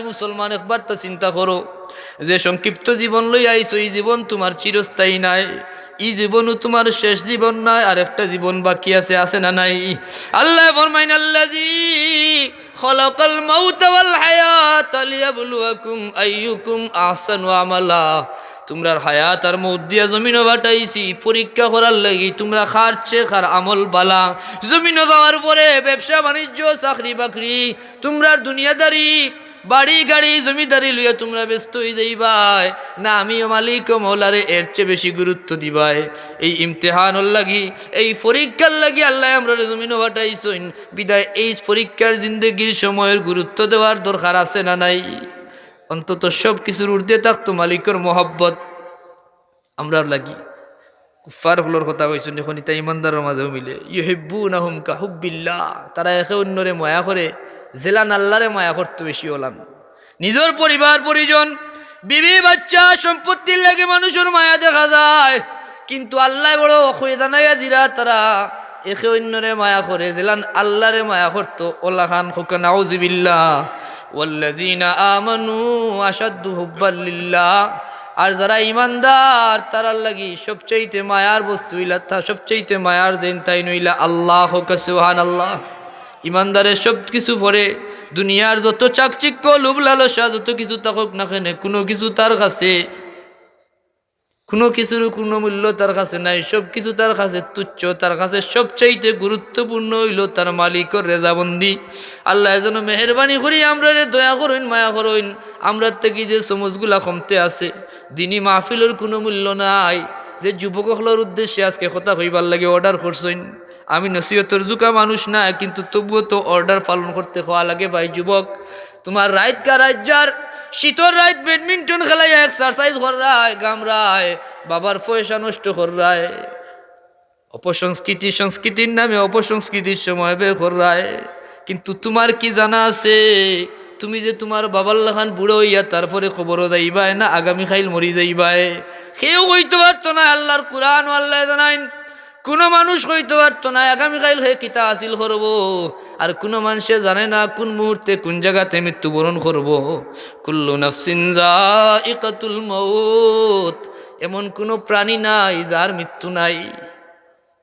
নাই মুসলমান, একবার তা চিন্তা করো যে সংক্ষিপ্ত জীবন লই আইছো, এই জীবন তোমার চিরস্থায়ী নাই, এই জীবনও তোমার শেষ জীবন নাই, আর একটা জীবন বাকি আছে, আছে না নাই? আল্লাহ ফরমাইন আল্লাযী খলাকাল মাউতা ওয়াল হায়াতা লিয়াবলুয়াকুম আইয়ুকুম আহসানু আমালা। তোমরার হায়াত আর মউত দিয়া জমিনও বাটাইছি পরীক্ষা করার লাগি, তোমরা খার চেয়ে খার আমল বালা। জমিনও যাওয়ার পরে ব্যবসা বাণিজ্য চাকরি বাকরি তোমরার দুনিয়াদারি বাড়ি গাড়ি জমিদারি লইয়া তোমরা ব্যস্ত হয়ে যাইবাই না, আমিও মালিক ও মৌলারে এর চেয়ে বেশি গুরুত্ব দিবাই। এই ইমতিহানর লাগি, এই পরীক্ষার লাগি আল্লাহ আমরা জমিনও বাটাইছেন, বিদায় এই পরীক্ষার জিন্দগির সময়ের গুরুত্ব দেওয়ার দরকার আছে না নাই? অন্তত সব কিছুর ঊর্ধ্বে থাকতো মালিকের মহব্বত আমরার লাগি। কুফার হলোর কথা কইছেন এখন এটা ইমানদারের মাঝেও মিলে, ইউহিব্বুনাহুম কাহুব্বিল্লাহ, তারা একে অন্যরে মায়া করে জেলান আল্লাহরে মায়া করতে বেশি হলাম। নিজের পরিবার পরিজন বিবি বাচ্চা সম্পত্তির লাগে মানুষের মায়া দেখা যায়, কিন্তু আল্লাহ বড় অখুয়ে জানাইয়া দিরা তারা একে অন্যরে মায়া করে জেলান আল্লাহরে মায়া করতো। ওলা খান হুকা নাউযুবিল্লাহ, ওয়াল্লাযীনা আমানু আশাদ্দু হুব্বাল লিল্লাহ। আর যারা ইমানদার তারার লাগি সবচাইতে মায়ার বস্তু হইলা, সবচাইতে মায়ার যেন তাই নইলা আল্লাহ। হুকা সুবহানাল্লাহ। ইমানদারের সব কিছু পরে দুনিয়ার যত চাকচিক্য লোভ লালসা যত কিছু থাকুক না কেন, কোনো কিছু তার কাছে, কোনো কিছুর কোনো মূল্য তার কাছে নাই, সব কিছু তার কাছে তুচ্ছ। তার কাছে সবচাইতে গুরুত্বপূর্ণ হইল তার মালিকের রেজাবন্দি। আল্লাহ যেন মেহরবানি করি আমরা রে দয়া করইন মায়া করইন। আমরা থেকে যে সমাজগুলা কমতে আছে, দিনই মাহফিলের কোনো মূল্য নাই। যে যুবকগুলোর উদ্দেশ্যে আজকে কথা কইবার লাগে অর্ডার করছেন, আমি নসিহতের জুকা মানুষ না, কিন্তু তবুও তো অর্ডার পালন করতে হওয়া লাগে। ভাই যুবক, তোমার রাইত কা রাজ্যার শীতর রাইত ব্যাডমিন্টন খেলায় এক্সারসাইজ করায় গামরায়, বাবার পয়সা নষ্ট করায়, অপসংস্কৃতি সংস্কৃতির নামে অপসংস্কৃতির সময় বে করায়। কিন্তু তোমার কি জানা আছে তুমি যে তোমার বাবার লাখান বুড়ো হইয়া তারপরে খবরও যাইবাই না আগামীকাল মরি যাইবাই? কেউ কইতে পারতো না। আল্লাহর কুরআন আল্লাহ জানাইন, কোনো মানুষ কইতে পারতো না আগামীকাল হে কিতা হাসিল করব। আর কোনো মানুষে জানে না কোন মুহূর্তে কোন জায়গাতে মৃত্যুবরণ করব। কুল্লু নাফসিন যায়িকাতুল মাউত, এমন কোনো প্রাণী নাই যার মৃত্যু নাই।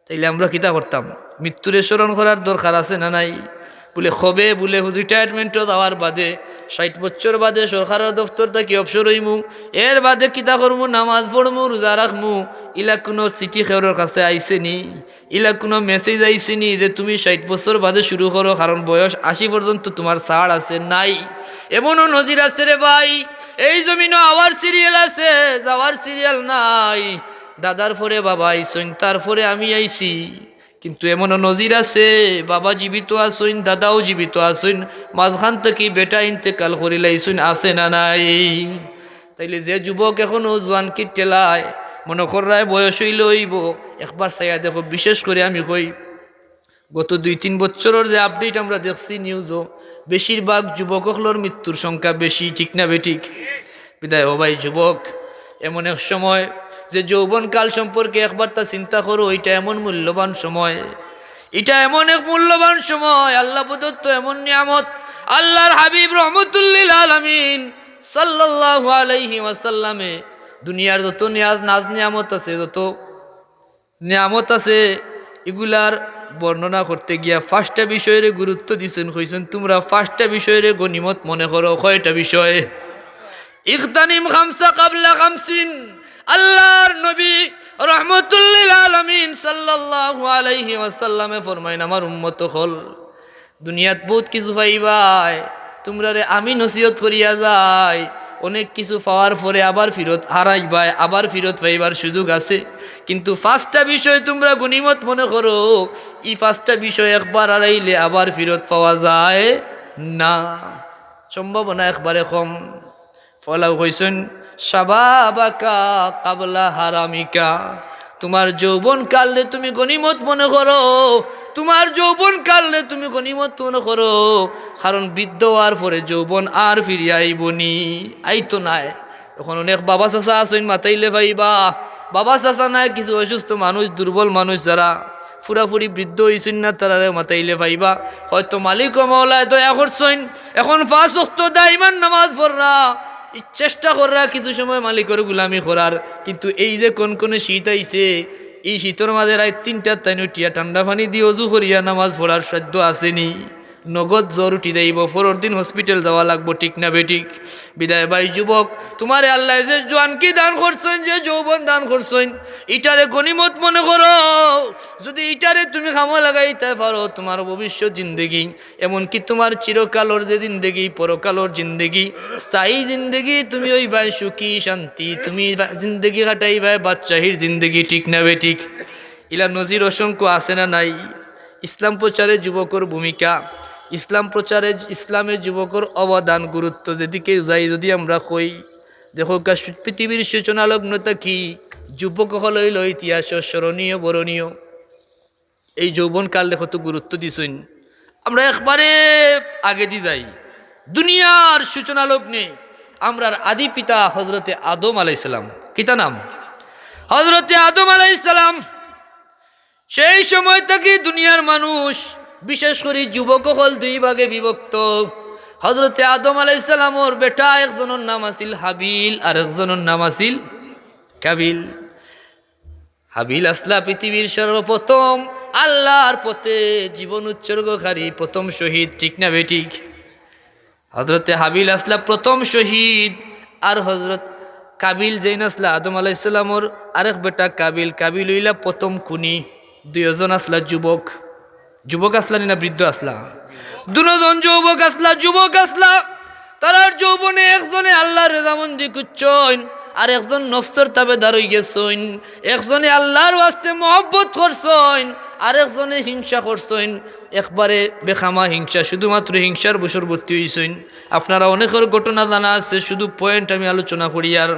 তাইলে আমরা কিতা করতাম? মৃত্যুরে স্মরণ করার দরকার আছে না নাই? বলে কবে বলে রিটায়ারমেন্টও যাওয়ার বাদে 60 বছর বাদে সরকারের দফতর থেকে অবসর হইমু, এর বাদে কিতা করমু? নামাজ পড়মু, রোজা রাখমু। ইলা কোনো চিঠি খেওরের কাছে আইসেনি, ইলা কোনো মেসেজ আইসেনি যে তুমি 60 বছর বাদে শুরু করো, কারণ বয়স 80 পর্যন্ত তোমার ছাড় আছে? নাই। এমনও নজির আছে রে ভাই, এই জমিনও আওয়ার সিরিয়াল আছে, যাওয়ার সিরিয়াল নাই। দাদার পরে বাবা আইসইন, তারপরে আমি আইছি। কিন্তু এমনও নজির আছে বাবা জীবিত আসইন, দাদাও জীবিত আসইন, মাঝখান থেকে বেটা ইন্তেকাল করিলাইছইন, আছে না নাই? তাইলে যে যুবক এখনো জোয়ান কি টেলায় মনে করায় বয়স হইলে হইব, একবার চাইয়া দেখো। বিশেষ করে আমি কই গত 2-3 বছরের যে আপডেট আমরা দেখছি নিউজও, বেশিরভাগ যুবকগুলোর মৃত্যুর সংখ্যা বেশি, ঠিক না বেঠিক? বিদায় ও ভাই যুবক, এমন এক সময় যে যৌবনকাল সম্পর্কে একবার তা চিন্তা করো। এটা এমন মূল্যবান সময়, এটা এমন এক মূল্যবান সময়, আল্লাহ প্রদত্ত এমন নিয়ামত। আল্লাহর হাবিব রহমতুল্লিল আলামিন সাল্লাল্লাহু আলাইহি ওয়াসাল্লামে দুনিয়ার যত নাজ নিয়ামত আছে, যত নিয়ামত আছে, এগুলার বর্ণনা করতে গিয়া 5টা বিষয়ের গুরুত্ব দিছেন। কইছেন তোমরা 5টা বিষয়ের গনিমত মনে করো। কয়টা বিষয়? ইগতানিম খামসা কাবলা খামসিন। আল্লাহর নবী রহমতুল্লিল আলামিন সাল্লাল্লাহু আলাইহি ওয়াসাল্লামে ফরমাইন, আমার উম্মত হল দুনিয়াত বহুত কিছু পাইবাই, তোমরা রে আমি নসিহত করিয়া যাই, অনেক কিছু পাওয়ার পরে আবার ফিরত হারাইবাই, আবার ফিরত পাইবার সুযোগ আছে। কিন্তু 5টা বিষয় তোমরা গনিমত মনে করো। এই 5টা বিষয় একবার হারাইলে আবার ফিরত পাওয়া যায় না, সম্ভাবনা একবারে কম। ফলাও কইছেন শাবাবাকা কাবলা হারামিকা, তোমার যৌবন কালে তুমি গনিমত মনে করো, তোমার যৌবন কালে তুমি গনিমত মনে করো। কারণ বৃদ্ধ হওয়ার পরে যৌবন আর ফিরিয়া আইবনি, আইতো নাই। এখন অনেক বাবা চাচা আছেন মাতাইলে ভাইবা, বাবা চাচা নাই, কিছু অসুস্থ মানুষ, দুর্বল মানুষ যারা পুরাপুরি বৃদ্ধ হইছেন না তারারে মাতাইলে পাইবা হয়তো মালিক ও মাওলায় দয়া করছেন এখন 5 ওয়াক্ত দাইমান নামাজ পড়রা চেষ্টা কররা কিছু সময় মালিকের গুলামি করার কিন্তু এই যে কোন শীত আইছে এই শীতের মাঝে রাত 3টার তাই উঠিয়া ঠান্ডা পানি দিয়ে অজু করিয়া নামাজ পড়ার সাধ্য আসেনি নগদ জ্বর উঠি যাইব পরের দিন হসপিটাল যাওয়া লাগবো ঠিক না বেঠিক বিদায় ভাই যুবক তোমারে আল্লাহ যে জোয়ান কি দান করছেন যে যৌবন দান করছেন ইটারে গনিমত মনে করো যদি ইটারে তুমি খামা লাগাইতে পারো তোমার ভবিষ্যৎ জিন্দেগি এমনকি তোমার চিরকালর যে জিন্দেগি পরকালর জিন্দেগি স্থায়ী জিন্দেগি তুমি ওই ভাই সুখী শান্তি তুমি জিন্দেগি কাটাই ভাই বাচ্চাহির জিন্দেগি ঠিক না বেঠিক ইলা নজির অসংখ্য আছে না নাই ইসলাম প্রচারে যুবকর ভূমিকা ইসলাম প্রচারে ইসলামের যুবকর অবদান গুরুত্ব যেদিকে যাই যদি আমরা কই দেখো পৃথিবীর সূচনা লগ্নতা কি যুবক হলইল ইতিহাস স্মরণীয় বরণীয় এই যৌবনকাল দেখো তো গুরুত্ব দিছইন আমরা একবারে আগে দি যাই দুনিয়ার সূচনা লগ্নে আমরার আদি পিতা হজরতে আদম আলাইসালাম কিতা নাম হজরতে আদম আলাইসালাম সেই সময় থেকে দুনিয়ার মানুষ বিশেষ করে যুবক হল 2 ভাগে বিভক্ত হজরতে আদম আলাইসালামর বেটা একজনের নাম আছিল হাবিল আর একজনের নাম আছিল কাবিল হাবিল আসলা পৃথিবীর সর্বপ্রথম আল্লাহর পথে জীবন উৎসর্গকারী প্রথম শহীদ ঠিক না বেঠিক হজরতে হাবিল আসলা প্রথম শহীদ আর হজরত কাবিল যেইন আসলা আদম আলাইসালামর আরেক বেটা কাবিল কাবিল হইলা প্রথম খুনি 2 জন আসলা যুবক আসলা না বৃদ্ধ আসলা 2 জন যুবক আসলা তারার যৌবনে একজনে আল্লাহর রেজামন্দি করছেন আর একজন নফসের তাবেদার হয়ে গেছেন একজনে আল্লাহর ওয়াস্তে মহব্বত করছেন আর একজনে হিংসা করছেন একবারে বেখামা হিংসা শুধুমাত্র হিংসার বশবর্তী হয়েছেন আপনারা অনেকের ঘটনা জানা আছে শুধু পয়েন্ট আমি আলোচনা করি আর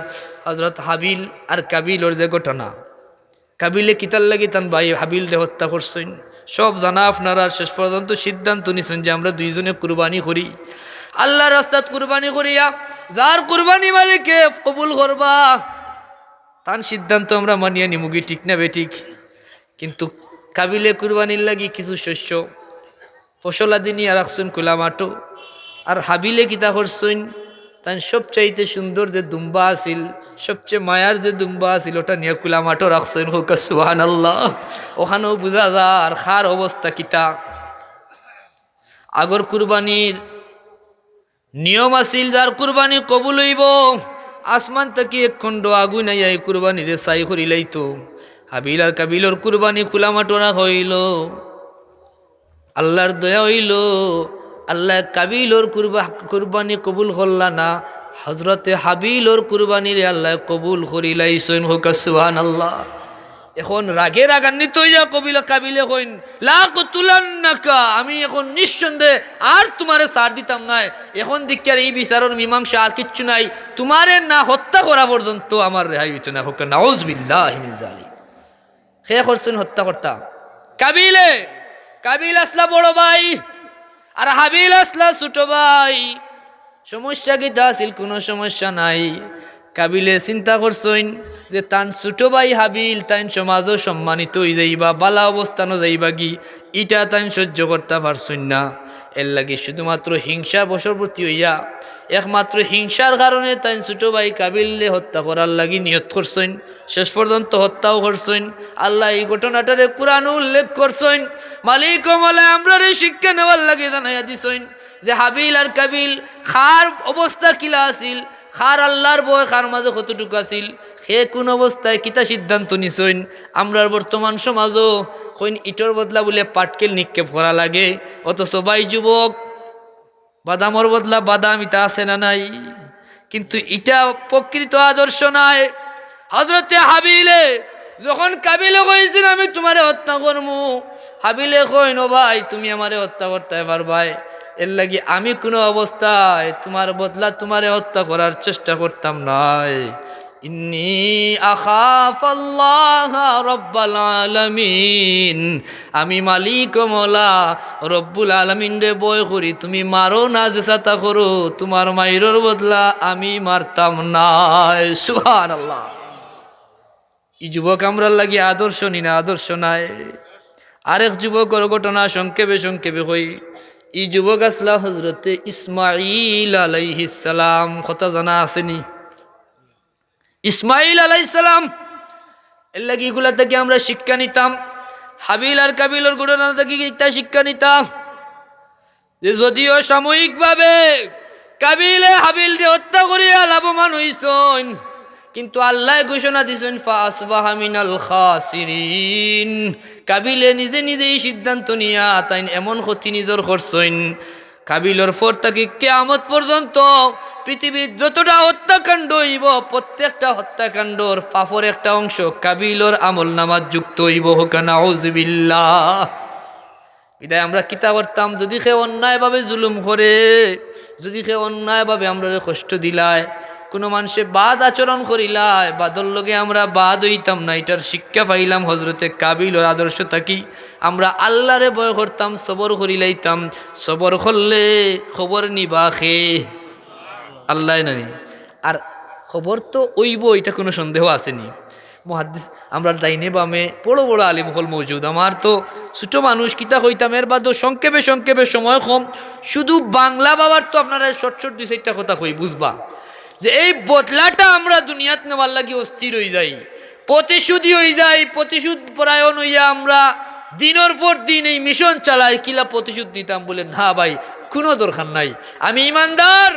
হযরত হাবিল আর কাবিলের যে ঘটনা কাবিলে কিতার লাগি তান ভাই হাবিলরে হত্যা করছেন সব জানা আপনারা শেষ পর্যন্ত সিদ্ধান্ত নিছেন যে আমরা 2 জনে কুরবানি করি আল্লাহর রাস্তাত কুরবানি করিয়া যার কুরবানি মালিকে কবুল করবা তার সিদ্ধান্ত আমরা মানিয়ে নিমুগি ঠিক না বেঠিক কিন্তু কাবিলে কুরবানির লাগি কিছু শস্য ফসলাদি নিয়ে রাখছেন কুলামাটো আর হাবিলে কিতা করছেন তাই সবচাইতে সুন্দর যে দুম্বা আছিল সবচেয়ে মায়ার যে দুম্বা আছিল ওটা নিয়ে কুলামাটো রাখছেন হোক সুবহানাল্লাহ ওখানেও বুঝা যা আর খার অবস্থা কিতা আগর কুরবানির নিয়ম আছিল যার কুরবানি কবুল হইব আসমান থেকে 1 খণ্ড আগুন আইয়া এই কুরবানিরে ছাই করিলাইতো হাবিল আর কাবিলর কুরবানি কুলামাটোরা হইল আল্লাহর দয়া হইল আল্লাহ কাবিলর কুরবানি কবুল করলা না হজরতে হাবিলর কুরবানিরে আল্লাহ কবুল করিলাইছেন হোক সুবহানাল্লাহ এখন রাগে রাগান্বিত হইয়া কাবিলে কইন লা কুতুলান্নাকা আমি এখন নিঃসন্দেহে আর তোমারে ছাড় দিতাম না এখন দিককার এই বিচারের মীমাংসা আর কিচ্ছু নাই তোমারে না হত্যা করা পর্যন্ত আমার রেহাই হইতো না হোক নাউযুবিল্লাহি মিন যালিক কে করছেন হত্যা করতা কাবিল আসলা বড় ভাই আর হাবিল আসলা ছোট ভাই সমস্যা কি আছিল কোনো সমস্যা নাই কাবিলে চিন্তা করছেন যে তান ছোট ভাই হাবিল তাই সমাজও সম্মানিত হয়ে যাইবা বালা অবস্থানও যাইবা কি ইটা তাই সহ্য করতে পারছেন না এর লাগে শুধুমাত্র হিংসার বশবর্তী হইয়া একমাত্র হিংসার কারণে তাই ছোট ভাই কাবিলে হত্যা করার লাগি নিয়ত করছেন শেষ পর্যন্ত হত্যাও করছেন আল্লাহ এই ঘটনাটারে কুরআনে উল্লেখ করছেন মালিক ও মাওলা আমরারে শিক্ষা নেওয়ার লাগে জানাইয়া দিছেন যে হাবিল আর কাবিল খার অবস্থা কিলা আছিল খার আল্লাহর বয় খার মাঝে কতটুকু আছিল সে কোন অবস্থায় কিতা সিদ্ধান্ত নিছেন আমরার বর্তমান সমাজও কইন ইটর বদলা বলে পাটকেল নিক্ষেপ করা লাগে অথচ ভাই যুবক বাদামর বদলা বাদাম ইটা আছে না নাই কিন্তু ইটা প্রকৃত আদর্শ নাই হযরতে হাবিলে যখন কাবিলে কইছেন আমি তোমারে হত্যা করবো হাবিলে কইন ও ভাই তুমি আমারে হত্যা করতে পারবাই এর লাগি আমি কোনো অবস্থায় তোমার বদলা তোমারে হত্যা করার চেষ্টা করতাম নাই ইন্নী আখাফাল্লাহ রব্বুল আলামিন আমি মালিক ও মওলা রব্বুল আলামিন রে ভয় করি তুমি মারো না যে সাতা করো তোমার মাইরর বদলা আমি মারতাম না সুবহানাল্লাহ এই যুবক আমরার লাগি আদর্শ নি না আদর্শ নাই আরেক যুবকের ঘটনা সংক্ষেপে সংক্ষেপে কই। এই যুবক আসলা হজরতে ইসমাইল আলাইহিস সালাম, কথা জানা আসেনি? ইসমাইল আলাইহিস সালাম এর লাগি এগুলা থেকে আমরা শিক্ষা নিতাম। হাবিল আর কাবিলের ঘটনা থেকে একটা শিক্ষা নিতাম যে যদিও সাময়িকভাবে কাবিলে হাবিলকে হত্যা করিয়া লাভবান হইছেন, কিন্তু আল্লাহ ঘোষণা দিয়েছেন ফাসবাহা মিনাল খাসিরিন। কাবিলে নিজে নিজেই সিদ্ধান্ত নিয়া তাই এমন ক্ষতি নিজের করছেন, কাবিলের পর থেকে কিয়ামত পর্যন্ত পৃথিবীর যতটা হত্যাকাণ্ড হইব প্রত্যেকটা হত্যাকাণ্ডর পাপর একটা অংশ কাবিলের আমল নামাজ যুক্ত হইব। হোক নাউযুবিল্লাহ। বিদায় আমরা কিতা করতাম, যদি কেউ অন্যায়ভাবে জুলুম করে, যদি কেউ অন্যায়ভাবে আমরা কষ্ট দিলায়, কোনো মানুষে বাদ আচরণ করিলায়, বাদর লগে আমরা বাদ হইতাম না। এটার শিক্ষা পাইলাম হজরতে কাবিলর আদর্শ থাকি। আমরা আল্লাহরে ভয় করতাম, সবর করিলাইতাম। সবর করলে খবর নিবা খে আল্লাহ নানি, আর খবর তো ওইব, এটা কোনো সন্দেহ আসেনি। মুহাদ্দিস আমরা ডাইনে বামে বড় বড় আলিম হল মজুদ। আমার তো ছোট মানুষ কিতা হইতাম, এর বাদও সংক্ষেপে সংক্ষেপে সময় কম, শুধু বাংলা বাবার তো আপনারা শর্ট শর্ট দুই চারটা কথা কই বুঝবা যে এই বদলাটা আমরা দুনিয়াত নেওয়ার লাগি অস্থির হয়ে যাই, প্রতিশোধী হয়ে যাই। প্রতিশোধ পরায়ণ হইয়া আমরা দিনের পর দিন এই মিশন চালাই, কিলা প্রতিশোধ নিতাম বলে না ভাই, কোনো দরকার নাই। আমি ইমানদার,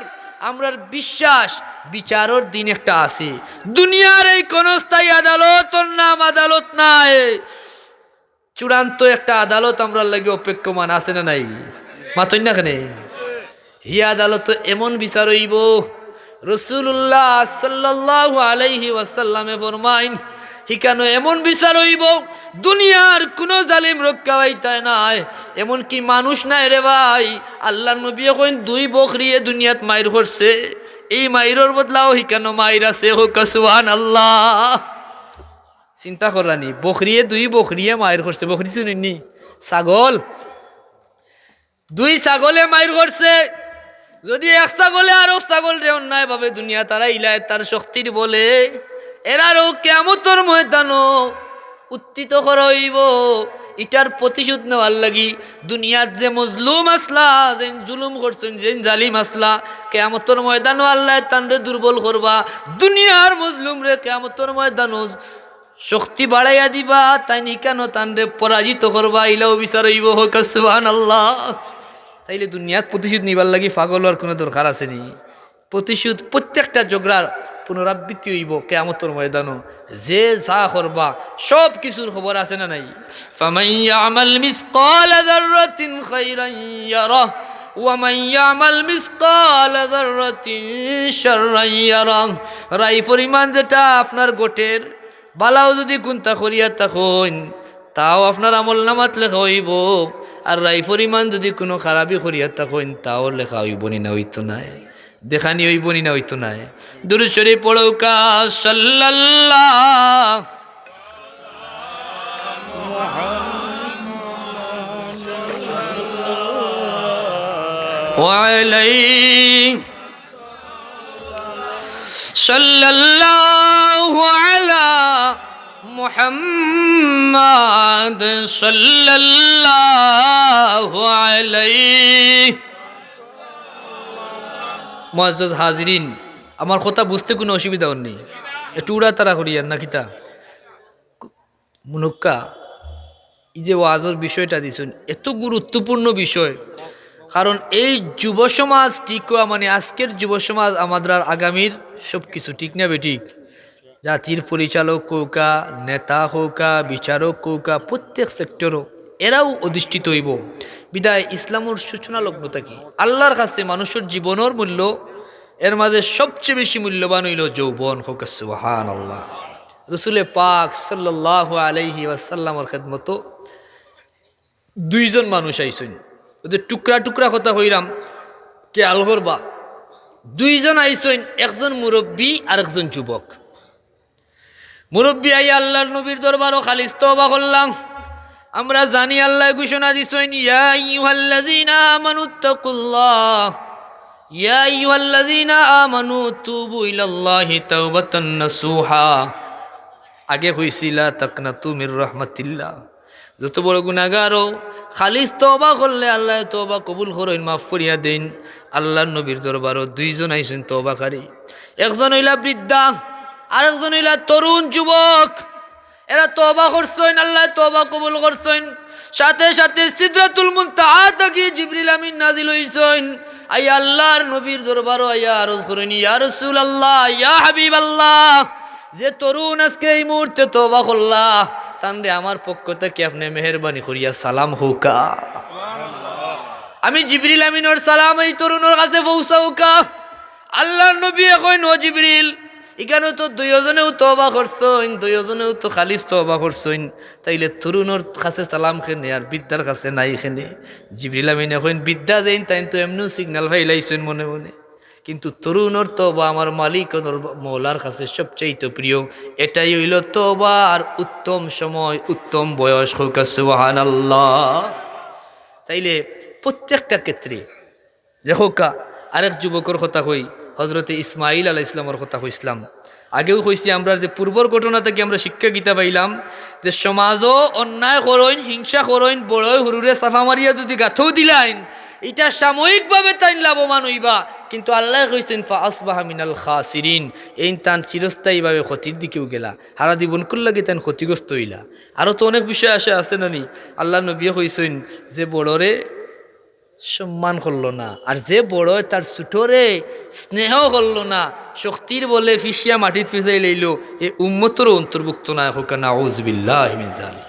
আমরার বিশ্বাস বিচারের দিন একটা আছে। দুনিয়ার এই কোন স্থায়ী আদালত, নাম আদালত নাই, চূড়ান্ত একটা আদালত আমরা লাগে অপেক্ষমান আছে না নাই? মাতই না কেন? হি আদালত এমন বিচার হইব, রাসূলুল্লাহ সাল্লাল্লাহু আলাইহি ওয়াসাল্লামে ফরমাইন, হিকানো এমন বিচার হইব দুনিয়ার কোনো জালিম রক্ষা পাইতে নাই, এমনকি মানুষ নাই রে ভাই। আল্লাহর নবী কইন দুই বকরিয়ে দুনিয়াত মাইর করছে, এই মাইরের বদলাও হিকানো মাইর আছে। হোক সুবহানাল্লাহ। চিন্তা করানি, বকরিয়ে দুই বকরিয়ে মাইর করছে। বকরি শুনিনি? ছাগল, দুই ছাগলে মাইর করছে। যদি এক ছাগলে আরো ছাগল রে অন্যায় ভাবে দুনিয়া তারা ইলায় তার শক্তির বলে, এরারও কিয়ামতের ময়দানও উত্থিত করা হইব। এটার প্রতিশোধ নেওয়ার লাগি দুনিয়ার যে মজলুম আসলা, যে জুলুম করছেন, যে জালিম আসলা, কিয়ামতের ময়দানও আল্লাহ তানরে দুর্বল করবা। দুনিয়ার মজলুম রে কিয়ামতের ময়দানও শক্তি বাড়াইয়া দিবা, তাই কেন তানরে পরাজিত করবা। ইলাও বিচার হইব। হোক সুবহানাল্লাহ। তাইলে দুনিয়ার প্রতিশোধ নিবার লাগি পাগল আর কোনো দরকার আছে নি? প্রতিশোধ প্রত্যেকটা জগরার পুনরাবৃত্তি হইব কিয়ামতের ময়দানও। যে যা করবা সব কিছুর খবর আছে না নাই? ফামান ইয়ামাল মিসকালা যাররাতিন খাইরান ইয়ারা ওয়া মান ইয়ামাল মিসকালা যাররাতিন শাররান ইয়ারা। রাই পরিমাণ যেটা আপনার গোটের বালাও যদি গুণতা করিয়া থাকুন, তাও আপনার আমল নামাত লেখা হইব। আর রাই পরিমাণ যদি কোনো খারাপি করিয়া থাকুন, তাও লেখা হইব নি না? হইতো নাই? দেখানি হইব নি না? হইতো নাই? দুরূদ শরীফ পড়ৌকা সাল্লাল্লাহু আলাইহি সাল্লাল্লাহু আলা মুহাম্মাদ সাল্লাল্লাহু আলাইহি। মুআজ্জাজ হাজিরিন, আমার কথা বুঝতে কোনো অসুবিধা নেই, একটু উড়া তারা করিয়ান না কিতা মুনুক্কা। এই যে ওয়াজের বিষয়টা দিছেন, এত গুরুত্বপূর্ণ বিষয়, কারণ এই যুব সমাজ ঠিক মানে আজকের যুব সমাজ আমাদের আগামীর সব কিছু, ঠিক না বেঠিক? জাতির পরিচালক কৌকা, নেতা কৌকা, বিচারক কৌকা, প্রত্যেক সেক্টরও এরাও অধিষ্ঠিত হইব। বিদায় ইসলামের সূচনা লগ্নতা কি? আল্লাহর কাছে মানুষের জীবনের মূল্য, এর মাঝে সবচেয়ে বেশি মূল্যবান হইল যৌবন। হোক সুবহানাল্লাহ। রসুলে পাক সাল্লাল্লাহু আলাইহি ওয়াসাল্লামের খেদমত দুইজন মানুষ আইসেন, ওদের টুকরা টুকরা কথা হইরাম কে আলহর বা দুইজন আইসেন, একজন মুরব্বী আর একজন যুবক। মুরব্বী আই আল্লাহর নবীর দরবারও খালিস তওবা করলাম। আমরা জানি আল্লাহ ঘোষণা দিছেন, ইয়া আইয়ুহাল্লাযীনা আমানুত্তাকুল্লাহ, ইয়া আইয়ুহাল্লাযীনা আমানু তুবু ইলাল্লাহি তাওবাতান নাসুহা। আগে হইছিল তাকনাতু মির রাহমাতিল্লাহ, যত বড় গুনাহগারও খালিস তওবা করলে আল্লাহ তওবা কবুল করেন, মাফ করিয়া দেন। আল্লাহর নবীর দরবারও দুইজন আইছেন তওবাকারী, একজন হইলা বৃদ্ধা আর একজন হইলা তরুণ যুবক। এরা তওবা করছেন, আল্লাহ তওবা কবুল করছেন। সাথে সাথে সিদরাতুল মুনতাহা থেকে জিবরিল আমিন নাজিল হইছেন। আই আল্লাহর নবীর দরবারও আইয়া আরজ করেন, ইয়া রাসূলুল্লাহ, ইয়া হাবিবাল্লাহ, যে তরুণ আজকে এই মুহূর্তে তওবা করলা, তানরে আমার পক্ষ থেকে আপনি মেহেরবানি করিয়া সালাম হোকা। আমি জিবরিল আমিনের সালাম এই তরুণের কাছে পৌঁছাউকা। আল্লাহর নবী এখন ও জিবরিল, এখানে তো দুইজনেও তওবা করছেন, দুইজনেও তো খালিস তওবা করছেন, তাইলে তরুণের কাছে সালাম খেনে আর বিদ্যার কাছে নাই খেনে? জিবরিল আমিন এখন বিদ্যা দেন, তাই তো এমনিও সিগন্যাল ফাইলাইছেন মনে মনে, কিন্তু তরুণের তওবা আমার মালিক মৌলার কাছে সবচেয়ে প্রিয়। এটাই হইল তওবার উত্তম সময়, উত্তম বয়স। হোক সুবহানাল্লাহ। তাইলে প্রত্যেকটা ক্ষেত্রে দেখো আরেক যুবকের কথা কই, হজরতে ইসমাইল আলাইহিস সালামের কথা কইসলাম। আগেও কইছি আমরা যে পূর্বর ঘটনা থেকে আমরা শিক্ষা গীতা পাইলাম যে সমাজও অন্যায় করইন, হিংসা করইন, বড় হুরুরে সাফা মারিয়া যদি গাথও দিলাইন, এটা সাময়িকভাবে তাই লাভবান হইবা, কিন্তু আল্লাহ কইছেন ফাআসবাহা মিনাল খাসিরিন, এই তান চিরস্থায়ীভাবে ক্ষতির দিকেও গেলা, হারা জীবন করলাগে তান ক্ষতিগ্রস্ত হইলা। আরও তো অনেক বিষয় আছে না নি? আল্লাহ নবী কইছেন যে বড়রে সম্মান করল না, আর যে বড় তার ছোটরে স্নেহ করল না, শক্তির বলে ফিসিয়া মাটিত ফিসাই লইল, এ উম্মতরও অন্তর্ভুক্ত না হোক না। আউযুবিল্লাহি মিন যালিক।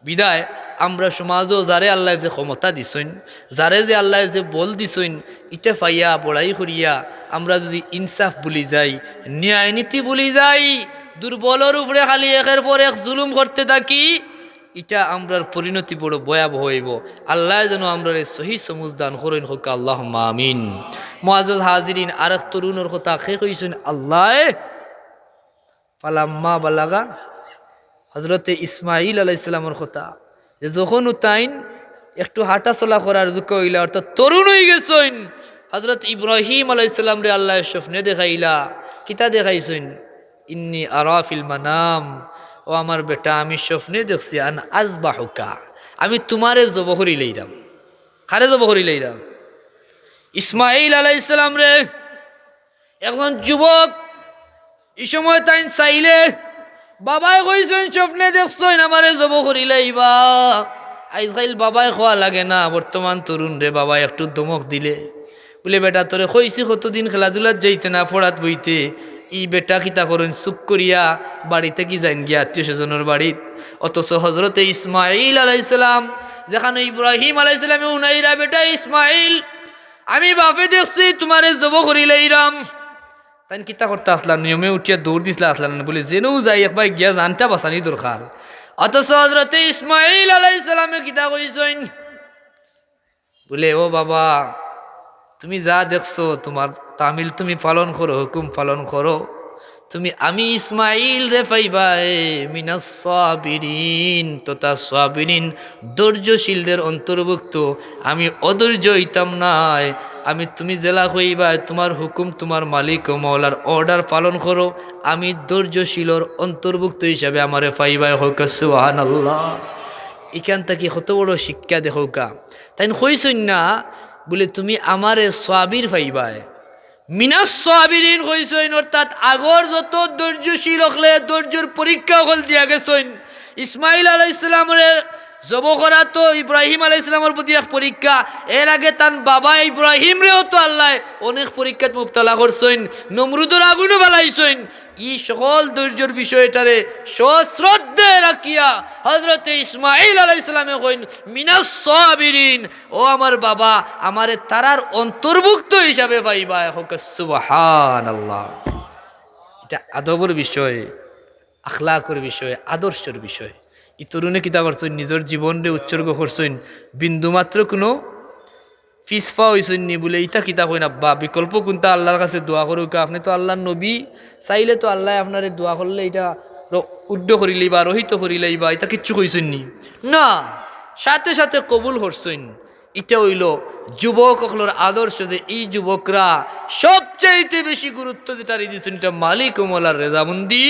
বিদায় আমরা সমাজও যারে আল্লাহ যে ক্ষমতা দিছেন, যারে যে আল্লাহ যে বল দিছেন, ইটা ফাইয়া বড়াই করিয়া আমরা যদি ইনসাফ ভুলি যাই, ন্যায় নীতি ভুলি যাই, দুর্বলের উপরে খালি একের পর এক জুলুম করতে থাকি, এটা আমরার পরিণতি বড় ভয়াবহ হইব। আল্লাহ যেন আমরা সহি সমুজ দান করেন হোক, আল্লাহুম্মা আমিন। মুআজ্জাজ হাজিরিন, আরেক তরুণের কথা কে কইছেন আল্লাহ, ফালাম্মা বালাগা, হজরতে ইসমাইল আলাইহিস সালামের কথা, যে যখন তাইন একটু হাঁটা চলা করার যুগ হইলা, অর্থাৎ তরুণ হয়ে গেছেন, হজরত ইব্রাহিম আলাইহিস সালাম রে আল্লাহ স্বপ্নে দেখাইলা, কিতা দেখাইছেন? ইন্নী আরা ফিল মানাম, ও আমার বেটা আমি স্বপ্নে দেখছি আন আযবাহুকা, আমি তোমারে জবাহ করি লইলাম। কারে জবাহ করি লইলাম? ইসমাইল আলাইহিস সালাম রে। একজন যুবক এই সময় তাই চাইলে, বাবাই কইছেন স্বপ্নে দেখছেন আমারে জবাহ করি লইবা। আজকাল বাবাই খোয়া লাগে না, বর্তমান তরুণ রে বাবা একটু ধমক দিলে বলে, বেটা তোরে কইছি কতদিন খেলাধুলার যাইতে না, পড়াত বইতে, ই বেটা কিতা করেন চুপ করিয়া বাড়িতে কি যাইন গিয়া আত্মীয় স্বজনের বাড়িত। অথচ হজরতে ইসমাইল আলাইহিস সালাম, যেখানে ইব্রাহিম আলাইহিস সালামে উনাইরা, বেটা ইসমাইল আমি বাপে দেখছি তোমারে জবাহ করি লইরাম। তাই কিতা করতে আসলাম, নিয়মে উঠিয়া দৌড় দিছিল আসলাম না, বলে যেনও যাই একবার গিয়া জানটা বাঁচানি দরকার। অথচ হজরতে ইসমাইল আলাইহিস সালামে কিতা কইছেন? বলে, ও বাবা তুমি যা দেখছো তোমার তামিল তুমি পালন করো, হুকুম পালন করো, তুমি আমি ইসমাইল রে পাইবাই মিনাস সাবিরিন, তথা সাবিরিন ধৈর্যশীলদের অন্তর্ভুক্ত। আমি অধৈর্য হইতাম নাই। আমি তুমি জেলা হইবা, তোমার হুকুম তোমার মালিক ও মওলার অর্ডার পালন করো, আমি ধৈর্যশীলর অন্তর্ভুক্ত হিসাবে আমারে পাইবাই। হোক সুবহানাল্লাহ। এখান থেকে কত বড় শিক্ষা দেখোকা। তাই কইছই না বলে তুমি আমারে সাবির পাইবাই, মিনাস সাবিরিন কইছেন, অর্থাৎ আগর যত ধৈর্যশীল হলে ধৈর্যের পরীক্ষা হল দিয়া গেছেন। ইসমাইল আলাইহিস সালামের জবাহ করা তো ইব্রাহিম আলাইহিস সালামের প্রতি এক পরীক্ষা, এর আগে তার বাবা ইব্রাহিম রেও তো আল্লাহ অনেক পরীক্ষাত মুবতলা করছেন, নমরুদের আগুনও বালাইছেন। ই সকল ধৈর্যের বিষয়টারে সশ্রদ্ধে রাখিয়া হজরতে ইসমাইল আলাইহিস সালামে কইন মিনাস সাবিরিন, ও আমার বাবা আমারে তারার অন্তর্ভুক্ত হিসাবে পাইবা। হোক সুবহানাল্লাহ। এটা আদবের বিষয়, আখলাকের বিষয়, আদর্শের বিষয়। এই তরুণে কিতা করছেন, নিজের জীবনরে উৎসর্গ করছেন, বিন্দুমাত্র কোনো পিছপা হইছেন নি বলে ইটা কিতা কইন আব্বা, বিকল্প কোনটা? আল্লাহর কাছে দোয়া করুক। আপনি তো আল্লাহর নবী, চাইলে তো আল্লাহ আপনারে দোয়া করলে এটা উড্ড করিলেই বা রহিত করিলেই বা, এটা কিচ্ছু কইছেন নি না, সাথে সাথে কবুল করছেন। এটা হইল যুবক হলোর আদর্শ যে এই যুবকরা সবচাইতে বেশি গুরুত্ব যেটা দিয়েছেন এটা মালিক ও মোলার রেজামন্দি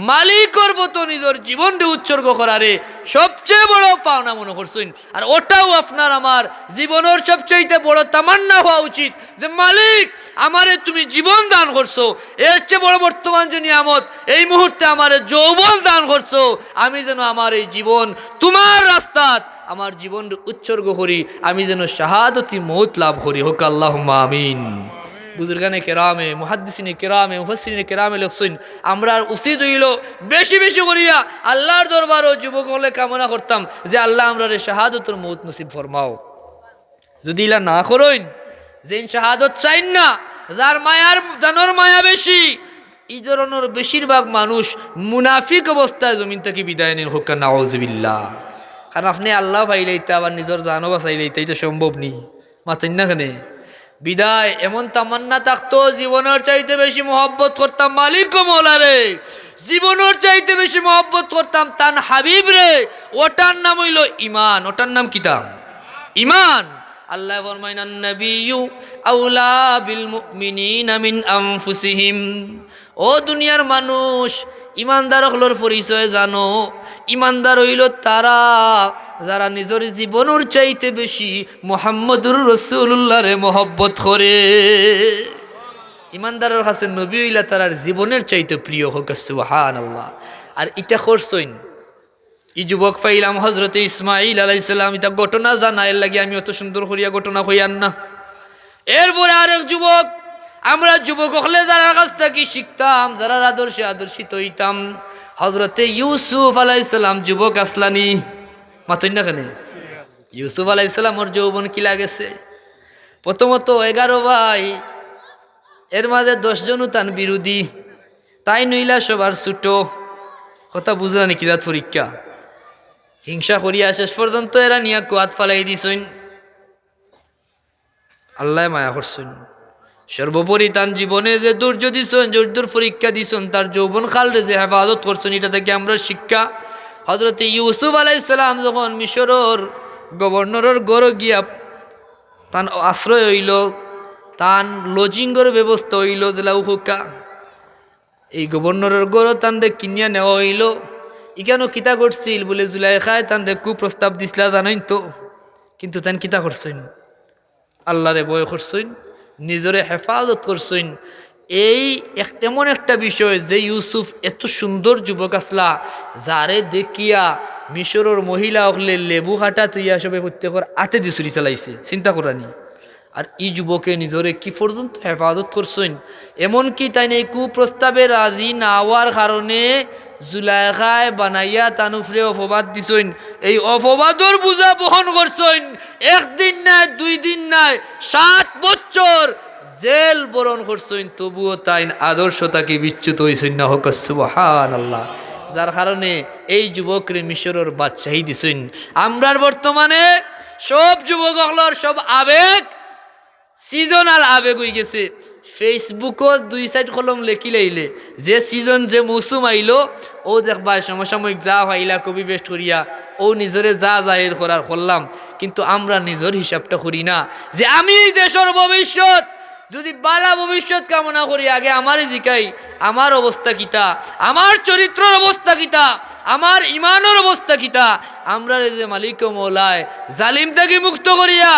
মালিকর মতো নিজের জীবনকে উৎসর্গ করারে সবচেয়ে বড় পাওনা মনে করছেন। আর ওটাও আপনার আমার জীবনের সবচাইতে বড় তামান্না হওয়া উচিত যে মালিক আমারে তুমি জীবন দান করছো, এর চেয়ে বড় বর্তমান যে নিয়ামত এই মুহূর্তে আমারে যৌবন দান করছো, আমি যেন আমার এই জীবন তোমার রাস্তাত আমার জীবন উৎসর্গ করি, আমি যেন শাহাদতি মৌত লাভ করি। হোক আল্লাহুম্মা আমিন। বুজুর্গানে কেরামে মুহাদ্দিসিনে কেরামে মুফাসসিরিনে কেরামে লেখছেন আমরা উচিত হইল বেশি বেশি করিয়া আল্লাহর দরবার ও যুবক হলে কামনা করতাম যে আল্লাহ আমরা শাহাদতের মৌত নসিব ফরমাও। যদি ইলা না করেন যে শাহাদত চাইন না, যার মায়ার জানোর মায়া বেশি, এই ধরনের বেশিরভাগ মানুষ মুনাফিক অবস্থায় জমিন থেকে বিদায় নেন। হোক নাউযুবিল্লাহ। কারণ আপনি আল্লাহ পাইলেইতে আবার নিজের জানও বাঁচাইলেইতে এটা সম্ভব নেই, মাতেন না কেন? বিদায় এমন তামান্না থাকতো জীবনের চাইতে বেশি মহব্বত করতাম মালিক ও মৌলা রে, জীবনের চাইতে বেশি মহব্বত করতাম তান হাবিব রে। ওটার নাম হইল ইমান। ওটার নাম কিতাব ইমান। আল্লাহ ফরমায় আন-নাবিয়্যু আউলা বিল মুমিনিনা মিন আনফুসিহিম। ও দুনিয়ার মানুষ, ইমানদার হলোর পরিচয় জানো? ইমানদার হইল তারা যারা নিজের জীবনের চাইতে বেশি মুহাম্মদুর রাসূলুল্লাহরে মহব্বত করে। ইমানদারের কাছে নবী হইলা তারার জীবনের চাইতে প্রিয়। হোক সুবহানাল্লাহ। আর এটা করছইন এই যুবক পাইলাম হজরতে ইসমাইল আলাইহিস সালাম, এটা ঘটনা জানা, এর লাগে আমি অত সুন্দর করিয়া ঘটনা কইয়ান না। এরপরে আরেক যুবক, আমরা যুবক হলে যারা কাছ থেকে শিখতাম, যারা আদর্শে আদর্শিত হইতাম, হজরতে ইউসুফ আলাইহিস সালাম যুবক আসলানি, মাতই না কেন? ইউসুফ আলাইহিস সালামর যৌবন কি লাগেছে? প্রথমত 11 ভাই, এর মাঝে 10 জন তান বিরোধী, তাই নইলা সবার ছোট। কথা বুঝলা নাকি? রাত পরীক্ষা হিংসা করিয়া শেষ পর্যন্ত এরা নিয়া কুয়াত ফালাই দিছইন। আল্লাহ মায়া করছেন। সর্বোপরি তার জীবনে যে ধৈর্য দিছেন, ধৈর্যের পরীক্ষা দিছেন, তার যৌবন কালরে যে হেফাজত করছেন, এটা থেকে আমরা শিক্ষা। হজরতে ইউসুফ আলাইহিস সালাম যখন মিশরের গভর্নরের গড় গিয়া তার আশ্রয় হইল, তার লজিংয়ের ব্যবস্থা হইল জেলা উহুকা, এই গভর্নরের গড় তানরে কিনিয়া নেওয়া হইল। ইখানো কিতা করছিল বলে জুলাইখায় তানরে কুপ্রস্তাব দিছিলা জানাইন তো, কিন্তু তান কিতা করছেন? আল্লাহরে ভয় করছেন, নিজরে হেফাজত করছেন। এই এমন একটা বিষয় যে ইউসুফ এত সুন্দর যুবক আসলা, যারে দেখিয়া মিশরের মহিলা হলে লেবু হাঁটা তুইয়া সবে প্রত্যেকের আতে দিছুরি চালাইছে, চিন্তা করানি। আর এই যুবকে নিজরে কি পর্যন্ত হেফাজত করছেন, এমনকি তাই এই কুপ্রস্তাবে রাজি না হওয়ার কারণে জুলাইখায় বানাইয়া তানুফরে অপবাদ দিছেন। এই অপবাদর বোঝা বহন করছেন। 1 দিন নাই, 2 দিন নাই, 7 বছর জেল বরণ করছেন, তবুও তাই আদর্শতাকে বিচ্যুত হয়েছেন না। হোক সুবহানাল্লাহ। যার কারণে এই যুবকরে মিশরের বাদশাহী দিছেন। আমরার বর্তমানে সব যুবক হলর সব আবেগ সিজনাল আবেগ হয়ে গেছে। ফেসবুকও 2 সাইড কলম লেখি লাইলে যে সিজন যে মৌসুম আইলো ও দেখবা সমসাময়িক যা হইলা কবি বেস্ট করিয়া ও নিজরে যা জাহির করার করলাম, কিন্তু আমরা নিজের হিসাবটা করি না যে আমি দেশের ভবিষ্যৎ যদি বালা ভবিষ্যৎ কামনা করি, আগে আমারই জিকাই আমার অবস্থা কিতা, আমার চরিত্রের অবস্থা কিতা, আমার ইমানের অবস্থা কিতা। আমরা যে মালিক ও মৌলায় জালিম থেকে মুক্ত করিয়া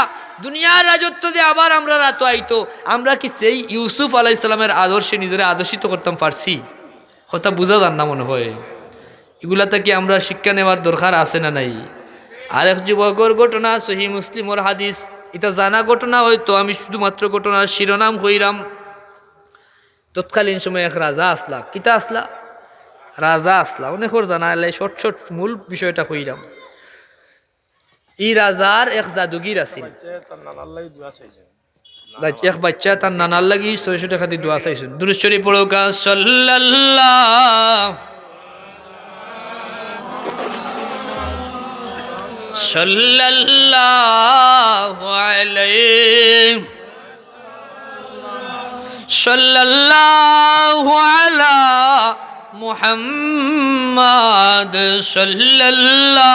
দুনিয়ার রাজত্ব দিয়ে আবার আমরা রাত আইতো, আমরা কি সেই ইউসুফ আলাইহিস সালামের আদর্শে নিজেরা আদর্শিত করতাম পারছি? কথা বুঝা যান না মনে হয়। এগুলা থেকে আমরা শিক্ষা নেওয়ার দরকার আছে না নাই? আরেক যুবকর ঘটনা, সহিহ মুসলিমর হাদিস, এটা জানা ঘটনা হয়তো, আমি শুধুমাত্র ঘটনার শিরোনাম কইরাম। তৎকালীন সময় এক রাজা আসলা, কিতা আসলা? রাজা আসলা, অনেকর জানা এলাই শর্ট শর্ট মূল বিষয়টা কইরাম। এই রাজার এক জাদুগির আছিল, এক বাচ্চা তার নানার লাগি 600 টাকা দিয়ে দোয়া চাইছেন। দুরূদ শরীফ পড়ো কা সাল্লাল্লাহু আলাইহি সাল্লাল্লাহু আলা মুহাম্মাদ সাল্লাল্লাহু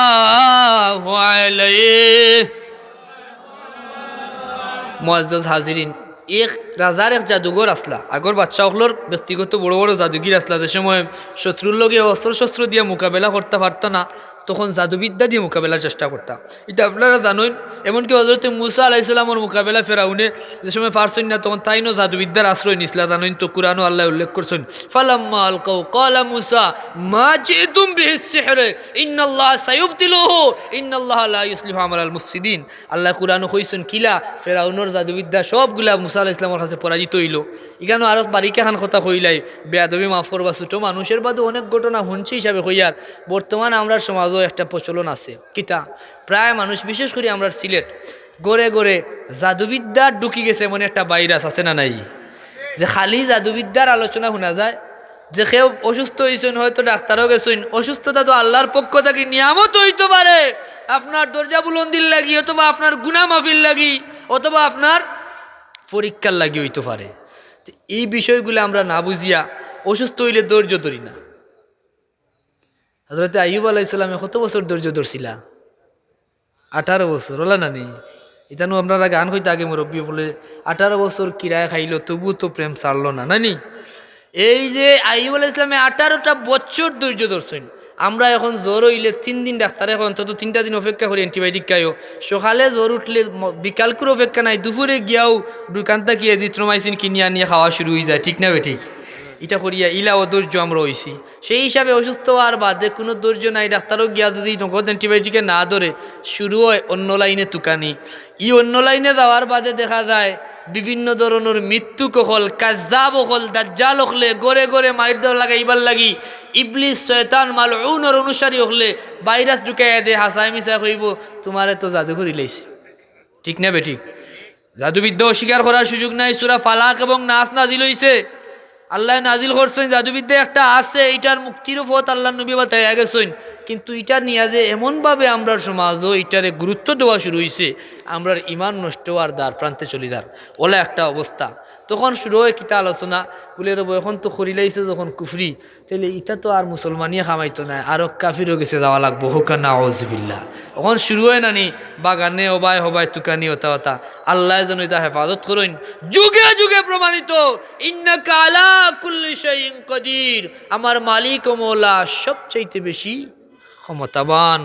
আলাইহি মুআজ্জাজ হাজিরিন, এক রাজার এক জাদুঘর আসলা, আগর বাচ্চা হকলোর ব্যক্তিগত বড় বড় জাদুগির আসলা, যে সময় শত্রুর লগে অস্ত্র শস্ত্র দিয়ে মোকাবেলা করতে পারত না, তখন জাদুবিদ্যা দিয়ে মোকাবেলার চেষ্টা করতাম। এটা আপনারা জানেন, এমনকি হজরতে মুসা আলাইসাল্লামর মোকাবেলা ফেরাউনে যে সময় পারছেন না, তখন তাইনও জাদুবিদ্যার আশ্রয় নিছিলা জানেন তো, কুরআনও আল্লাহ উল্লেখ করছেন, ফালাম্মা আলকাউ ক্বালা মুসা মা জিতুম বিহিস সিহরে ইন্নাল্লাহ সায়ুবতিলুহু ইন্নাল্লাহ লা ইউসলিহু আমালাল মুফসিদিন। আল্লাহ কুরআনও কইছেন কিলা ফেরাউনের জাদুবিদ্যা সবগুলা মুসা আলাইহিস সালামের কাছে পরাজিত হইল। ইখানো আরো বারিকা খান কথা কইলাই, বেয়াদবি মাফ করবা, ছোট মানুষের বাদে অনেক ঘটনা শুনছি হিসাবে কইয়ার। বর্তমান আমরা সমাজও একটা প্রচলন আছে কিতা, প্রায় মানুষ বিশেষ করে আমরা সিলেট গড়ে গড়ে জাদুবিদ্যা ঢুকি গেছে, এমন একটা ভাইরাস আছে না নাই, যে খালি জাদুবিদ্যার আলোচনা শোনা যায়। যে কেউ অসুস্থ হয়েছেন, হয়তো ডাক্তারও গেছেন, অসুস্থতা তো আল্লাহর পক্ষ থেকে নিয়ামত হইতে পারে, আপনার দরজা বুলন্দির লাগি, অথবা আপনার গুনাহ মাফির লাগি, অথবা আপনার পরীক্ষার লাগি হইতে পারে। এই বিষয়গুলো আমরা না বুঝিয়া অসুস্থ হইলে ধৈর্য ধরি না। হযরত আইয়ুব আলাইহিস সালামে কত বছর ধৈর্য ধরছিলা? 18 বছর হলা না নি? ইতানো আপনারা গান কইতে আগে মুরব্বী বলে 18 বছর কিরায় খাইলো, তবু তো প্রেম ছাড়লো না, নানি? এই যে আইয়ুব আলাইহিস সালামে 18টা বছর ধৈর্য ধরছেন। আমরা এখন জ্বর হইলে 3 দিন ডাক্তারে এখন অন্তত 3টা দিন অপেক্ষা করি অ্যান্টিবায়োটিক খাইও। সকালে জ্বর উঠলে বিকাল করে অপেক্ষা নাই, দুপুরে গিয়াও দোকান থেকে এজিথ্রোমাইসিন কিনিয়া নিয়ে খাওয়া শুরু হয়ে যায়, ঠিক না বেঠিক? এটা করিয়া ইলা অধৈর্য আমরা হইছি। সেই হিসাবে অসুস্থ হওয়ার বাদে কোনো ধৈর্য নাই, ডাক্তারও গিয়া যদি নগদ অ্যান্টিবায়োটিকে না ধরে, শুরু হয় অন্য লাইনে তুকানি। অন্য লাইনে যাওয়ার বাদে দেখা যায় বিভিন্ন ধরনের মৃত্যু কহল, কাজ্জাব হল, দাজ্জাল হলে গড়ে গড়ে মাইর দেওয়ার লাগাইবার লাগি ইবলিস শয়তান মালউনের অনুসারী হলে ভাইরাস ঢুকাইয়া দে, হাসাই মিশা কইব তোমারে তো জাদু করি লাইছে, ঠিক না বেঠিক? জাদুবিদ্যা অস্বীকার করার সুযোগ নাই। সূরা ফালাক এবং নাস নাজিল হইছে, আল্লাহ নাজিল করছেন, জাদুবিদ্যা একটা আছে, এটার মুক্তির পথ আল্লাহ নবী বাতাইয়া গেছেন। কিন্তু এটা নিয়ে যে এমনভাবে আমরা সমাজও এটারে গুরুত্ব দেওয়া শুরু হয়েছে, আমরার ইমান নষ্ট হওয়ার দ্বার প্রান্তে চলিদার ওলা একটা অবস্থা। তখন শুরু হয় কিতা আলোচনা বলে রব, এখন তো করিলাইছে যখন কুফরি, তাহলে ইটা তো আর মুসলমানিয়ে খামাইতো না, আরো কাফিরও গেছে যাওয়া লাগবো, হোকা নাউজুবিল্লাহ। এখন শুরু হয় নানি বাগানে হবাই হবাই তুকানি হতা হতা। আল্লাহ যেন এটা হেফাজত করেন, যুগে যুগে প্রমাণিত ইন্নাকা আলা কুল্লি শাইইন কাদির, আমার মালিক ও মওলা সবচাইতে বেশি ক্ষমতাবান,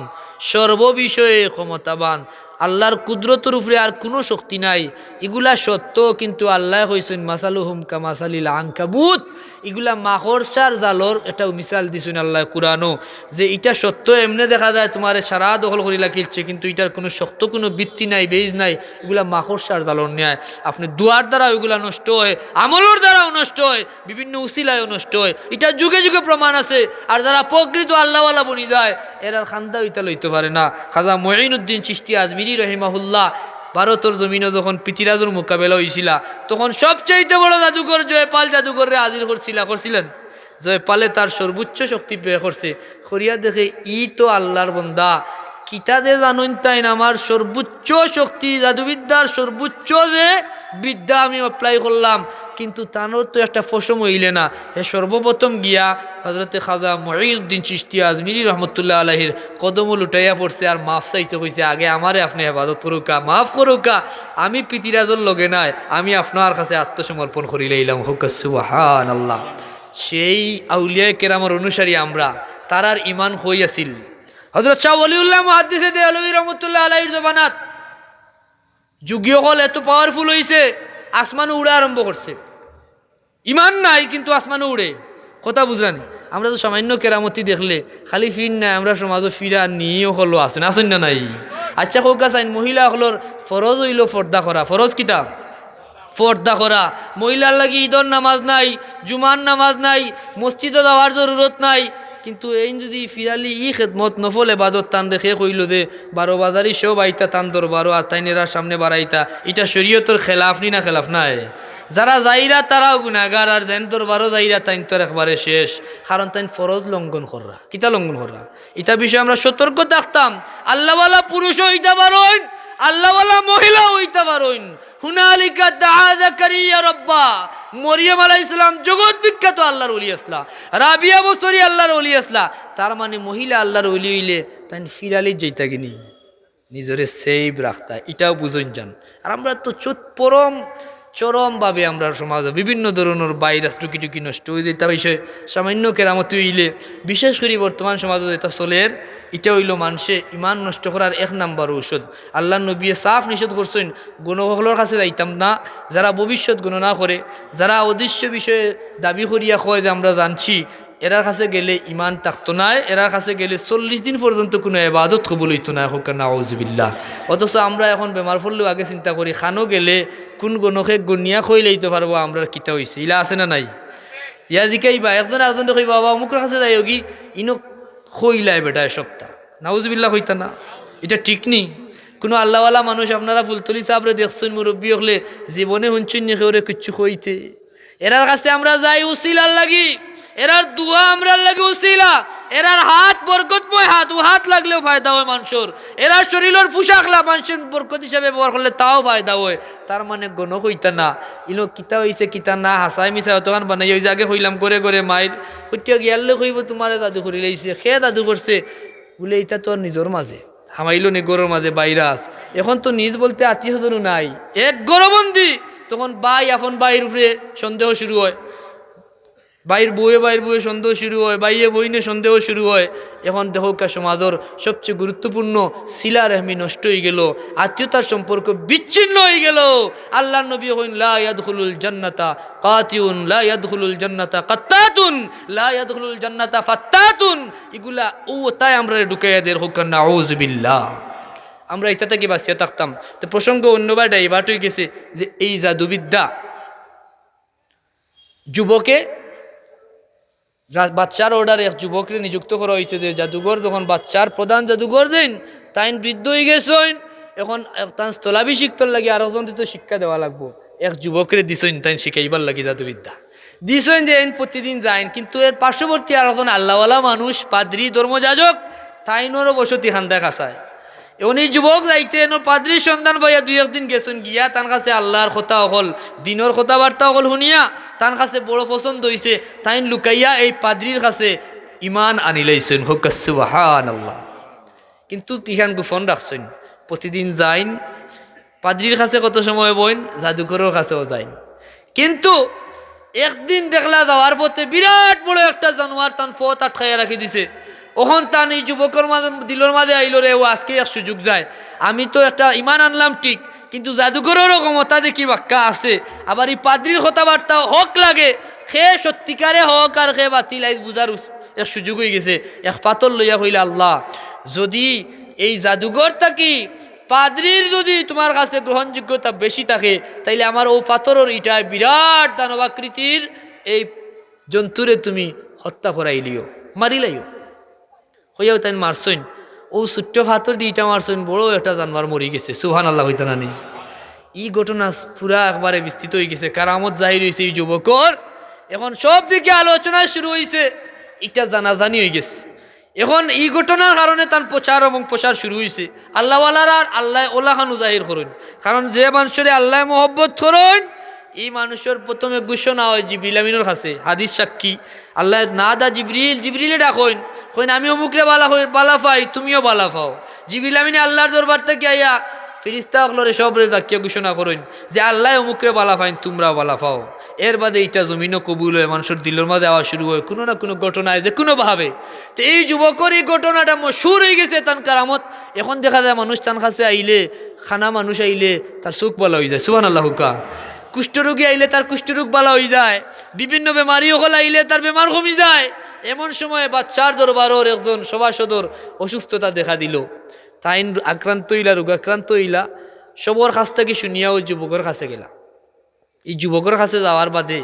সর্ববিষয়ে ক্ষমতাবান। আল্লাহর কুদরতের উপরে আর কোনো শক্তি নাই। এগুলা সত্য, কিন্তু আল্লাহ কইছেন মাসালুহুম কামাসালিল আনকাবুত, এগুলা মাকড়সার জালর একটা মিসাল দিছেন আল্লাহ কুরআনও, যে এটা সত্য এমনি দেখা যায় তোমার সারা দখল করি লাগিলছে, কিন্তু এটার কোনো শক্ত কোনো ভিত্তি নাই, বেজ নাই। এগুলা মাকড়সার জালর নেয়, আপনি দুয়ার দ্বারা ওইগুলা নষ্ট হয়, আমলের দ্বারাও নষ্ট হয়, বিভিন্ন উসিলায়ও নষ্ট হয়। এটা যুগে যুগে প্রমাণ আছে। আর যারা প্রকৃত আল্লাহওয়ালা বনি যায়, এরা খান্দা ওইটা লইতে পারে না। খাজা মুঈনুদ্দিন চিশতি আজমিরি রহিমাহুল্লাহ ভারতের জমিনে যখন পৃথিরাজুর মোকাবেলা হয়েছিল, তখন সবচেয়ে বড় জাদুঘর জয়পাল জাদুঘরে হাজির করছিলেন। জয়পালে তার সর্বোচ্চ শক্তি পেয়ে করছে, করিয়া দেখে ই তো আল্লাহর বন্দা, কিতা যে জানুন তাই না, আমার সর্বোচ্চ শক্তি জাদুবিদ্যার সর্বোচ্চ যে বিদ্যা আমি অ্যাপ্লাই করলাম, কিন্তু তারও তো একটা ফসম হইলে না। হে সর্বপ্রথম গিয়া হজরতে খাজা মুঈনুদ্দিন চিশতি আজমিরি রহমতুল্লাহ আলাইহির কদমও লুটাইয়া পড়ছে, আর মাফ চাইতে কইছে, আগে আমারে আপনি হেফাজত করুকা, মাফ করুকা, আমি পৃথিরাজর লগে নাই, আমি আপনার কাছে আত্মসমর্পণ করি লইলাম। হুকা সুবহানাল্লাহ। সেই আউলিয়া কেরামের অনুসারী আমরা, তারার ইমান হই আছিল। হযরত শাহ ওলিউল্লাহ মুহাদ্দিসে দেহলভী রহমতুল্লাহ আলাইহির জবানাত যুগীয় হল এত পাওয়ারফুল হইছে, আসমানও উড়ে আরম্ভ করছে। ইমান নাই কিন্তু আসমানও উড়ে, কথা বুঝলানি? আমরা তো সামান্য কেরামতি দেখলে খালি ফির নাই, আমরা সমাজও ফিরা নিয়েও হলো আসেন আসেন না নাই? আচ্ছা হোক আসাইন, মহিলা হলোর ফরজ হইল পর্দা করা, ফরজ কিতা? পর্দা করা। মহিলার লাগি ঈদর নামাজ নাই, জুমার নামাজ নাই, মসজিদে যাওয়ার জরুরত নাই, কিন্তু এই যদি ফিরালি ই খেদমত নফল এবাদত তান দেখে কইল যে 12 বাজারি সব আইতা তান দরবারও আর তাইনেরা সামনে বাড়াইতা, এটা শরীয়তের খেলাফ নি না খেলাফ নাই? যারা যাইরা তারাও গুনাহগার, আর দেন দরবারও যাইরা তাইন তোর একবারে শেষ, কারণ তাইন ফরজ লঙ্ঘন কররা। কিতা লঙ্ঘন কররা? এটা বিষয়ে আমরা সতর্ক থাকতাম। আল্লাহওয়ালা পুরুষও হইতে পারেন, আল্লাহওয়ালা মহিলা হইতে পারেন। হুনালিকা দাআ যাকারিয়া রাব্বা, মরিয়ম আলাইহিস সালাম জগৎ বিখ্যাত আল্লাহর ওলি আসলা, রাবিয়া বসরি আল্লাহর ওলি আসলা। তার মানে মহিলা আল্লাহর ওলি হইলে তাই ফিরালি যাইতা গিনি নিজরে সেভ রাখতা, এটাও বুঝুন যান। আর আমরা তো চরমভাবে আমরা সমাজে বিভিন্ন ধরনের ভাইরাস টুকি টুকি নষ্ট হয়ে যেতে বিষয়ে সামান্য কেরামতি হইলে, বিশেষ করে বর্তমান সমাজে যেটা চলের, এটা হইল মানুষে ইমান নষ্ট করার এক নাম্বার ঔষধ। আল্লাহ নবী সাফ নিষেধ করছেন গণসকলের কাছে যাইতাম না, যারা ভবিষ্যৎ গণনা করে, যারা অদৃশ্য বিষয়ে দাবি করিয়া কয় যে আমরা জানছি, এরার কাছে গেলে ইমান থাকতো না, এরার কাছে গেলে 40 দিন পর্যন্ত কোনো এবাদত কবুল হইতো না, হোক নাউজুবিল্লাহ। অথচ আমরা এখন বেমার পড়লেও আগে চিন্তা করি খানো গেলে কোন গণকে গনিয়া খই লইতে পারবো আমরা, কিতা হয়েছে ইলা আছে না নাই? ইয়া জিকাইবা একজন আরেকজন কই বাবা অমুকের কাছে যাই কি ইনো খইলাই বেটা সপ্তাহ, নাউজুবিল্লাহ হইতা না, এটা ঠিক নি। কোনো আল্লাহওয়ালা মানুষ আপনারা ফুলতলি সাবরে দেখছেন মুরব্বী হলে জীবনে হুঁচুন নিয়ে কিচ্ছু কইতে, এরার কাছে আমরা যাই উসিলার লাগি, এরার দুয়া আমরা লাগে উসিলা, এরার হাত বরকতময় হাত, ও হাত লাগলেও ফায়দা হয় মানুষের, এরার শরীরের পোশাকলা মানুষের বরকত হিসাবে ব্যবহার করলে তাও ফায়দা হয়। তার মানে গণ হইতা না, ইনো কিতা হইছে কিতা না হাসাই মিশা অতখান বানাই ওই আগে হইলাম করে করে মায়ের হইয়া গিয়ালে কইব তোমার দাদু করি লাইছে, সে দাদু করছে বলে এটা তো আর নিজের মাঝে হামাইলো নি গরুর মাঝে ভাইরাস। এখন তো নিজ বলতে আত্মীয় স্বজন নাই, এক গরবন্দি, তখন ভাই আপন ভাইয়ের উপরে সন্দেহ শুরু হয়, বাইর বইয়ে সন্দেহ শুরু হয়, বাইয়ে বইনে সন্দেহ শুরু হয়। এখন দেখোকা সমাজের সবচেয়ে গুরুত্বপূর্ণ সিলা রেহমি নষ্ট হয়ে গেল, আত্মীয়তার সম্পর্ক বিচ্ছিন্ন হয়ে গেল। আল্লাহ নবী কইন লা ইয়াদখুলুল জান্নাতা কাতিউন, লা ইয়াদখুলুল জান্নাতা কাত্তাতুন, লা ইয়াদখুলুল জান্নাতা ফাত্তাতুন। এগুলা ও তাই আমরা ঢুকাইয়া দের হোক নাউজুবিল্লাহ, আমরা এটা থেকে বাঁচিয়ে থাকতাম। তো প্রসঙ্গ অন্যবার ডাইভার্ট হয়ে গেছে যে এই জাদুবিদ্যা যুবকে বাচ্চার অর্ডারে এক যুবককে নিযুক্ত করা হয়েছে যে জাদুঘর, যখন বাচ্চার প্রধান জাদুঘর দেন তাই বৃদ্ধ হয়ে গেছেন, এখন তার স্থলাভিষিক্তর লাগে আরেকজন তো শিক্ষা দেওয়া লাগবো, এক যুবকরে দিছেন তাই শিখাইবার লাগে জাদুবিদ্যা দিছেন যে প্রতিদিন যাইন। কিন্তু এর পার্শ্ববর্তী আরেকজন আল্লাহওয়ালা মানুষ পাদ্রী ধর্মযাজক, তাইনরও বসতি খান্দা কাছায়, এমনি যুবক যাইতে পাদ্রীর সন্ধান পাইয়া দুই একদিন গেছেন, গিয়া তার কাছে আল্লাহর কথা অকল দিনের কথাবার্তা অকল শুনিয়া তার কাছে বড় পছন্দ হয়েছে, তাই লুকাইয়া এই পাদ্রীর কাছে ইমান আনি লাইছেন, হোক সুবহানাল্লাহ। কিন্তু ইখান গোপন রাখছেন, প্রতিদিন যাইন পাদ্রীর কাছে, কত সময় বইন জাদুঘরের কাছেও যাইন। কিন্তু একদিন দেখলা যাওয়ার পথে বিরাট বড় একটা জানোয়ার তান ফত আটকাইয়া রাখি দিছে। ওখন তান এই যুবকের মাঝে দিলর মাঝে আইলো রে, ও আজকে এক সুযোগ যায়, আমি তো একটা ইমান আনলাম ঠিক, কিন্তু জাদুঘরেরও ক্ষমতা দেখি বাক্কা আছে, আবার এই পাদ্রীর কথাবার্তা হক লাগে, সে সত্যিকারে হক আর সে বাতিল আইজ বুঝার এক সুযোগ হয়ে গেছে। এক পাতর লইয়া কইলা আল্লাহ যদি এই জাদুঘর থাকি পাদ্রীর যদি তোমার কাছে গ্রহণযোগ্যতা বেশি থাকে, তাইলে আমার ও পাথরের ইটায় বিরাট দানবাকৃতির এই জন্তুরে তুমি হত্যা করাইলিও, মারিলাইও। হইয়াও তাই মারছইন, ও ছোট্ট পাথর দিয়ে ইটা মারছইন, বড় একটা জানোয়ার মরি গেছে, সুবহানাল্লাহ হইতা না নেই। এই ঘটনা পুরা একবারে বিস্তৃত হয়ে গেছে, কারামত জাহির হয়েছে এই যুবকর। এখন সব দিকে আলোচনা শুরু হয়েছে, এটা জানাজানি হয়ে গেছে। এখন এই ঘটনার কারণে তার প্রচার এবং প্রসার শুরু হয়েছে। আল্লাহওয়ালারা আর আল্লাহ ওলাহানু জাহির করুন, কারণ যে মানুষের আল্লাহ মহব্বত করুন এই মানুষের প্রথমে ঘোষণা হয় জিবরিল আমিনের কাছে, হাদিস সাক্ষী আল্লাহ না দা জিবরিলে ডাকইন, কইন আমি অমুকরে বালা পাই তুমিও বালা পাও। জিবরিল আমিনে আল্লাহর দরবার থেকে আইয়া ফিরিস্তা অগলরে সবরে ডাকিয়া ঘোষণা করেন যে আল্লাহ অমুকরে বালা পাইন তোমরাও বালা পাও। এর বাদে এইটা জমিনও কবুল হয়, মানুষের দিলের মাঝে আওয়া শুরু হয় কোনো না কোনো ঘটনায় যে কোনো ভাবে। তো এই যুবকের এই ঘটনাটা মশহুর হয়ে গেছে তার কারামত। এখন দেখা যায় মানুষ তার কাছে আইলে, খানা মানুষ আইলে তার চোখ বলা হয়ে যায়, সুবহানাল্লাহ হুকা। কুষ্ঠরোগী আইলে তার কুষ্ঠরোগ বালা হয়ে যায়, বিভিন্ন বেমারি হল আইলে তার বেমার কমে যায়। এমন সময় বাচ্চার দরবারের একজন সভাসদর অসুস্থতা দেখা দিল, তাই আক্রান্ত হইলা, রোগাক্রান্ত হইলা, সবর কাছ থেকে শুনিয়া ওই যুবকের কাছে গেলা। এই যুবকের কাছে যাওয়ার বাদে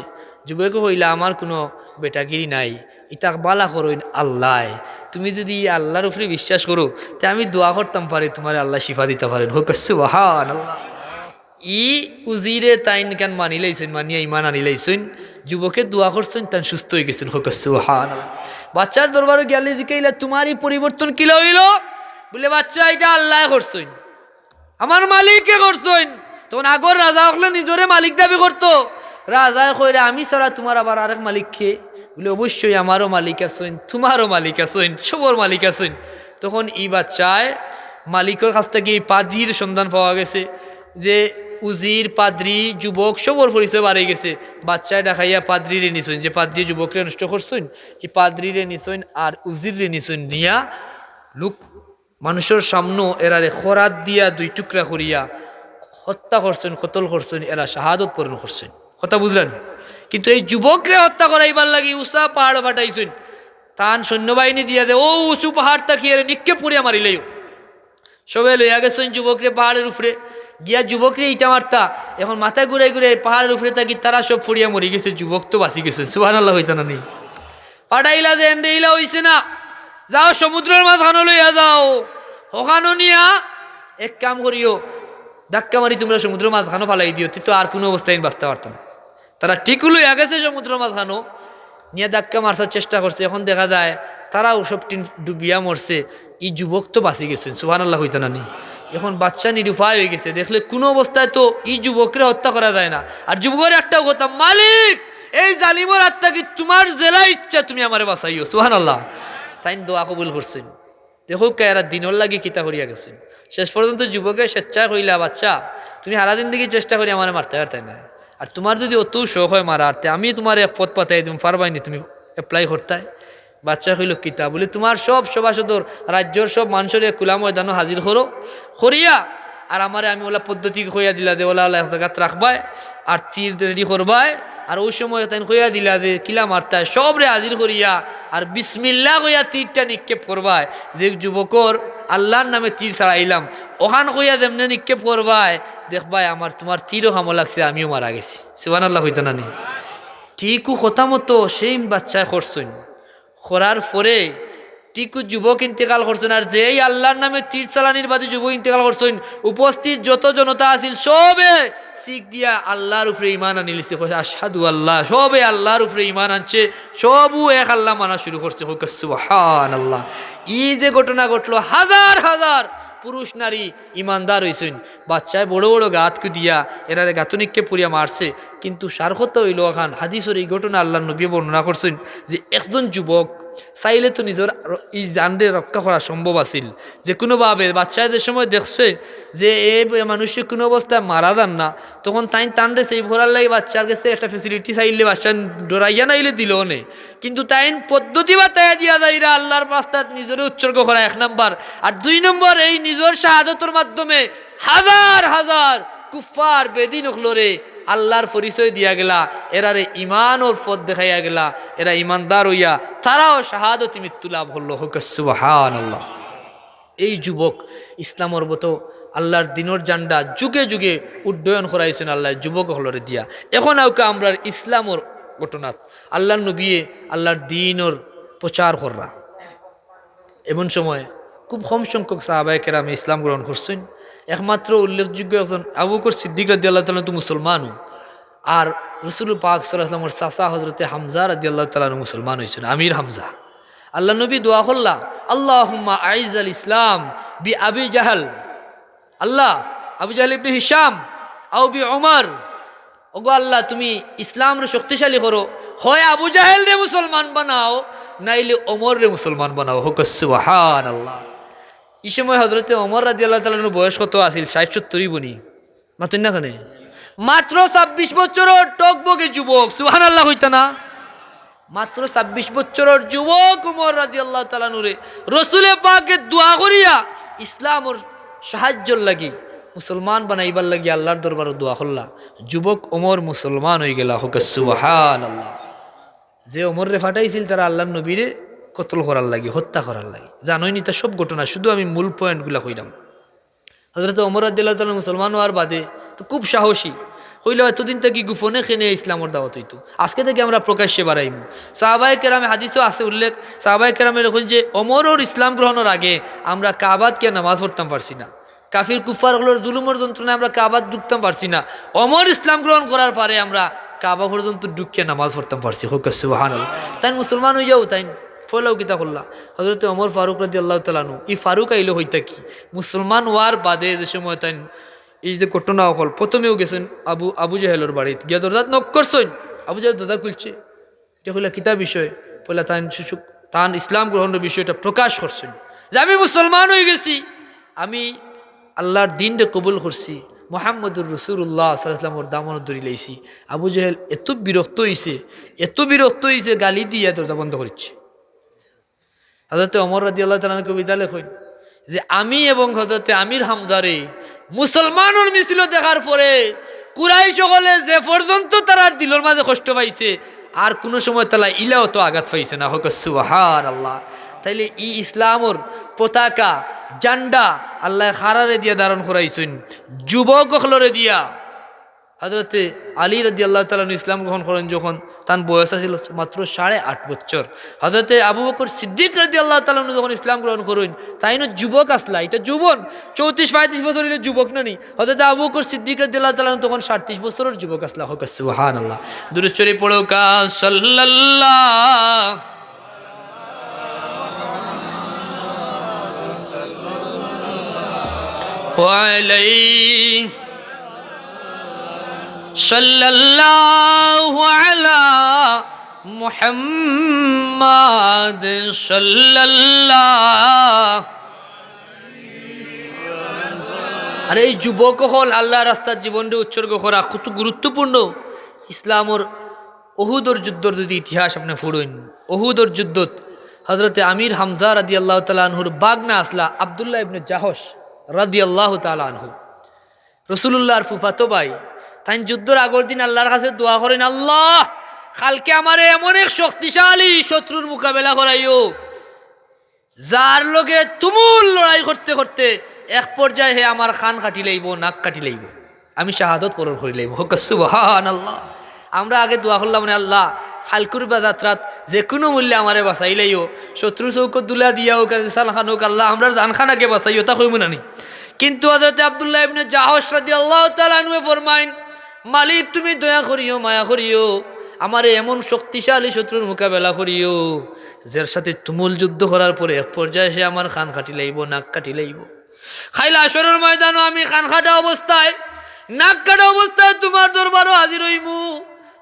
যুবক হইলা আমার কোনো বেটাগিরি নাই, ইতা বালা করইন আল্লাহ, তুমি যদি আল্লাহর উপরে বিশ্বাস করো তে আমি দোয়া করতাম পারি তোমার আল্লাহ শিফা দিতে পারেন, হোক সুবহানাল্লাহ। ই উজিরে তাইন কেন মানি লাইছেন, মানিয়া ইমান আনি লাইছেন, যুবকে দোয়া করছেন তাই সুস্থ হয়ে গেছেন, হোক সুবহানাল্লাহ। বাচ্চার দরবারে গেলে জিকাইলা তোমারই পরিবর্তন কি হইল? বলে বাচ্চা এটা আল্লাহ করছেন, আমার মালিককে করছেন। তখন আগর রাজা হলে নিজরে মালিক দাবি করতো, রাজায় কইরে আমি ছাড়া তোমার আবার আরেক মালিক কে? বলে অবশ্যই আমারও মালিক আছেন, তোমারও মালিক আছেন, সবর মালিক আছেন। তখন এই বাচ্চায় মালিকের কাছ থেকে এই পাদ্রির সন্ধান পাওয়া গেছে যে উজির পাদ্রি যুবক সবর পরিচয় বাড়ে গেছে। বাচ্চায় দেখাইয়া পাদ্রিরে নিছইন, যে পাদ্রি যুবকরে নষ্ট করছইন, এই পাদ্রিরে নিছইন আর উজিরে নিছইন, নিয়া লোক মানুষের সামনে এরারে খরাত দিয়া 2 টুকরা করিয়া হত্যা করছেন, কতল করছেন, এরা শাহাদত পূরণ করছেন। কথা বুঝলেন? কিন্তু এই যুবকরে হত্যা করাইবার লাগি উষা পাহাড় ফাটাইছেন, তান সৈন্যবাহিনী দিয়া দে ও উঁচু পাহাড় তাকিয়ে নিক্ষেপ করিয়া মারিলেও সবাই লইয়া গেছেন যুবকরে পাহাড়ের উপরে গিয়া, যুবকরে ইটা মারতা, এখন মাথায় ঘুরাই ঘুরে পাহাড়ের উপরে থাকি তারা সব পড়িয়া মরি গেছে, যুবক তো বাঁচি গেছে। সুবহানাল্লাহ হইতা না? নেই পাঠাইলা যে এন্দেইলা হইছে না, যাও সমুদ্রের মাঝখানো লইয়া যাও, ওখানো নিয়া এক কাম করিও, ধাক্কা মারি তোমরা সমুদ্রের মাঝখানো ফালাই দিও, তুই তো আর কোনো অবস্থায় বাঁচতে পারত না। তারা টিকু লইয়া গেছে সমুদ্রের মাঝখানো নিয়ে ধাক্কা মারবার চেষ্টা করছে, এখন দেখা যায় তারাও সব ডুবিয়া মরছে, এই যুবক তো বাঁচি গেছে। সুবহানাল্লাহ হইতা না? নেই এখন বাচ্চা নিরুপায় হয়ে গেছে, দেখলে কোনো অবস্থায় তো এই যুবকরে হত্যা করা যায় না। আর যুবকের একটাও কথা, মালিক এই জালিমর আত্মা কি তোমার জেলা ইচ্ছা, তুমি আমারে বাঁচাইও। সুবহানাল্লাহ। তাই দোয়া কবুল করছেন। দেখো এরা দিনর লাগি কিতা করিয়া গেছেন। শেষ পর্যন্ত যুবকের স্বেচ্ছা কইলা, বাচ্চা তুমি সারাদিন দিকে চেষ্টা করি আমার মারতে পারতাই না, আর তোমার যদি অত শখ হয় মারাতে, আমি তোমার এক পথ পাতাই তুমি পারবাইনি, তুমি অ্যাপ্লাই করতাই। বাচ্চা কইল কিতা? বলে তোমার সব সভাসদর রাজ্যর সব মানুষের কুলা ময়দানও হাজির করো, করিয়া আর আমারে আমি ওলা পদ্ধতি কইয়া দিলা দে, ওলা এক জায়গাত রাখবাই আর তীর রেডি করবাই, আর ওই সময় তাই কইয়া দিলা যে কিলা মারতায় সবরে হাজির করিয়া আর বিসমিল্লাহ কইয়া তীরটা নিক্ষেপ করবায়, যে যুবকর আল্লাহর নামে তীর ছাড়াইলাম ওখান কইয়া যেমনি নিক্ষেপ করবায়, দেখবাই আমার তোমার তীরও হামো লাগছে, আমিও মারা গেছি। সুবহানাল্লাহ হইতো না? নি ঠিকও কথা মতো সেই বাচ্চায় করছেন, করার পরে টিকু যুবক ইন্তেকাল করছেন, আর যেই আল্লাহর নামে তীর চালানির বাদে যুবক ইন্তেকাল করছেন, উপস্থিত যত জনতা আছিল সবে শিখ দিয়া আল্লাহর উপরে ইমান আনিলিছে, আশহাদু আল্লাহ, সবে আল্লাহর উপরে ইমান আনছে, সবও এক আল্লাহ মানা শুরু করছে। সুবহানাল্লাহ। এই যে ঘটনা ঘটলো, হাজার হাজার পুরুষ নারী ইমানদার হয়েছেন। বাচ্চায় বড় বড় গাতকে দিয়া এরা গাতনিককে পুরিয়া মারছে, কিন্তু সারখত হইল খান হাদিসের এই ঘটনা আল্লাহ নবী বর্ণনা করছেন যে একজন যুবক চাইলে তো নিজের এই জানরে রক্ষা করা সম্ভব আছিল, যে কোনোভাবে বাচ্চায় যে সময় দেখছে যে এই মানুষের কোনো অবস্থায় মারা যান না, তখন তাই তানরে সেই ভরার লাগে বাচ্চার কাছে একটা ফেসিলিটি চাইলে বাচ্চা ডরাইয়া নাইলে দিল নে, কিন্তু তাই পদ্ধতি বা তাই দিয়া যাইরা আল্লাহর রাস্তায় নিজের উৎসর্গ করা 1 নম্বর, আর 2 নম্বর এই নিজের শাহাদতের মাধ্যমে হাজার হাজার কুফার বেদিন হলরে আল্লাহর পরিচয় দিয়া গেলা, এরারে ইমানর পথ দেখাইয়া গেলা, এরা ইমানদার হইয়া তারাও শাহাদতি মৃত্যু লাভ হলো। সুবহানাল্লাহ। এই যুবক ইসলামর মতো আল্লাহর দিনের জান্ডা যুগে যুগে উড্ডয়ন করাইছেন আল্লাহ যুবক হলরে দিয়া। এখন আউকে আমরা ইসলামর ঘটনাত আল্লাহর নবী আল্লাহর দিনের প্রচার কররা, এমন সময় খুব কম সংখ্যক সাহাবায়ে কেরাম ইসলাম গ্রহণ করছেন। একমাত্র উল্লেখযোগ্য একজন আবু বকর সিদ্দিক রাদিয়াল্লাহু তাআলা তো মুসলমান, আর রাসূল পাক সাল্লাল্লাহু আলাইহি ওয়াসাল্লামের চাচা হযরতে হামজা রাদিয়াল্লাহু তাআলা মুসলমান হয়েছেন, আমির হামজা। আল্লাহ নবী দোয়া করলা, আল্লাহুম্মা আইজাল ইসলাম বি আবি জাহল, আল্লাহ আবু জাহল ইবনে হিশাম আও বি উমর, ওগো আল্লাহ তুমি ইসলামরে শক্তিশালী করো, হয় আবু জাহেল রে মুসলমান বানাও নাইলে ওমর রে মুসলমান বানাও। সুবহানাল্লাহ। এই সময় হযরতে ওমর রাদিয়াল্লাহু তাআলার বয়স কত আছিল? 60-70 বনি মাত্র না, খানে মাত্র 26 বছরের টকবগে যুবক। সুবহানাল্লাহ হইতা না? মাত্র 26 বছরের যুবক ওমর রাদিয়াল্লাহু তাআলা নুরে রাসূল পাকের দোয়া করিয়া ইসলামের সাহায্যর লাগি মুসলমান বানাইবার লাগি আল্লাহর দরবারে দোয়া করলা, যুবক ওমর মুসলমান হয়ে গেলা। সুবহানাল্লাহ। যে ওমর রে ফাটাইছিল তারা আল্লাহর নবীরে কতল করার লাগি, হত্যা করার লাগি। জানোই নি তা সব ঘটনা, শুধু আমি মূল পয়েন্টগুলা কইলাম। হযরত ওমর রাদিয়াল্লাহু তাআলা মুসলমান হওয়ার বাদে তো খুব সাহসী হইলেও এতদিন থেকে গোপনে খেনে ইসলামের দাওয়াত হইতো, আজকে থেকে আমরা প্রকাশ্যে বাড়াইম। সাহাবায়ে কেরামে হাদিসও আছে উল্লেখ, সাহাবায়ে কেরামে দেখুন যে ওমরের ইসলাম গ্রহণের আগে আমরা কাবাতকে নামাজ পড়তাম পারছি না, কাফির কুফার হলোর জুলুমের যন্ত্রণায় আমরা কাবাত ঢুকতাম পারছি না। ওমর ইসলাম গ্রহণ করার পরে আমরা কাবা পর্যন্ত ঢুকিয়ে নামাজ পড়তাম পারছি। সুবহানাল্লাহ। তাই মুসলমান হয়ে যাও, তাই ফলাও কিতা করলা। হযরত ওমর ফারুক রাদিয়াল্লাহু তাআলা আনহু এই ফারুক আইলো হইতা কি মুসলমান হওয়ার বাদে যে সময় তাই এই যে ঘটনা হল, প্রথমেও গেছেন আবু জাহেলের বাড়িতে গিয়া দরজাত নক করছেন, আবু জাহেল দরজা খুলছে, এটা হইলা কিতা বিষয়? বলে তান ইসলাম গ্রহণের বিষয়টা প্রকাশ করছেন যে আমি মুসলমান হয়ে গেছি। আমি আল্লাহর দিনটা কবুল করছি, মুহাম্মদুর রাসূলুল্লাহ সাল্লাল্লাহু আলাইহি ওয়াসাল্লামের দামন ধরি লাইছি। আবু জেহেল এত বিরক্ত হইছে গালি দিয়ে দরজা বন্ধ করেছে। হযরতে ওমর রাদিয়াল্লাহু তাআলা কবিতা লেখেন যে আমি এবং হযরতে আমির হামজারে মুসলমানের মিছিল দেখার পরে কুরাইশ সকলে যে পর্যন্ত তারা দিলের মাঝে কষ্ট পাইছে আর কোনো সময় তারা ইলাও তো আঘাত পাইছে না। হোক সুবহানাল্লাহ। তাইলে ইসলামর পতাকা জান্ডা আল্লাহ খারারে দিয়া ধারণ করাইছেন, যুবক হলরে দিয়া। হযরতে আলী রাদিয়াল্লাহু তাআলা ইসলাম গ্রহণ করেন যখন তার বয়স ছিল মাত্র 8.5 বছর। হযরতে আবু বকর সিদ্দিক রাদিয়াল্লাহু তাআলা যখন ইসলাম গ্রহণ করেন তাইনো যুবক আসলা, এটা যুবন 34-35 বছর হইলে যুবক না নি। হযরতে আবু বকর সিদ্দিক রাদিয়াল্লাহু তাআলা তখন 37 বছরের যুবক আসলা। হোক সুবহানাল্লাহ। দুরূদ শরীফ পড়ো কা সাল্লাল্লাহু আলাইহি সাল্লাল্লাহু আলা মুহাম্মাদ সাল্লাল্লাহু। আর এই যুবক হল আল্লাহ রাস্তার জীবনটা উৎসর্গ করা কত গুরুত্বপূর্ণ। ইসলামর উহুদর যুদ্ধর যদি ইতিহাস আপনি পড়েন, উহুদর যুদ্ধত হযরতে আমির হামজা রাদিয়াল্লাহু তাআলা আনহুর বাগনা আসলা আব্দুল্লাহ ইবনে জাহশ রাদিয়াল্লাহু তাআলা আনহু রাসূলুল্লাহর ফুফাতো ভাই। তাই যুদ্ধর আগের দিন আল্লাহর কাছে দোয়া করেন, আল্লাহ কালকে আমারে এমন এক শক্তিশালী শত্রুর মোকাবেলা করাইও যার লগে তুমুল লড়াই করতে করতে এক পর্যায়ে হে আমার খান কাটি লইব, নাক কাটি লইব, আমি শাহাদত বরণ করি লইব। হোক সুবহানাল্লাহ। আমরা আগে দোয়া করলাম না, আল্লাহ খালকুর বা যাত্রাত যে কোনো মূল্যে আমারে বাঁচাই লইও, শত্রু চৌকত দুলা দিয়া হোক সাল খান হোক, আল্লাহ আমরা জান খানাকে বাঁচাইও, তা কইব না নি। কিন্তু হযরত আব্দুল্লাহ ইবনে জাহশ রাদিয়াল্লাহু তাআলা আনহু ফরমাইন, মালিক তুমি দয়া করিও, মায়া করিও, আমারে এমন শক্তিশালী শত্রুর মোকাবেলা করিও যার সাথে তুমুল যুদ্ধ করার পরে এক পর্যায়ে সে আমার খান কাটি লাইব, নাক কাটি লাইব। খাইলা আসরের ময়দানও আমি খান কাটা অবস্থায়, নাক কাটা অবস্থায় তোমার দরবারও হাজির হইমু।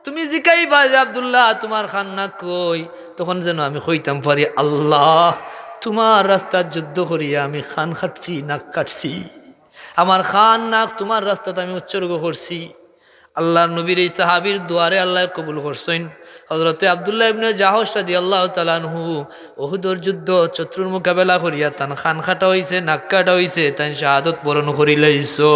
তুমি জিকাইবা যে আব্দুল্লাহ তোমার খান নাক কই, তখন যেন আমি কইতাম পারি, আল্লাহ তোমার রাস্তার যুদ্ধ করিয়া আমি খান কাটছি, নাক কাটছি, আমার খান নাক তোমার রাস্তাতে আমি উৎসর্গ করছি। আল্লাহর নবীর এই সাহাবীর দুয়ারে আল্লাহ কবুল করছেন। হযরতে আব্দুল্লাহ ইবনে জাহশ রাদিয়াল্লাহু তাআলা আনহু উহুদের যুদ্ধ শত্রুর মোকাবেলা করিয়া তান খান কাটা হইছে, নাক কাটা হইছে, তাই শাহাদত বরণ করি লাইছো।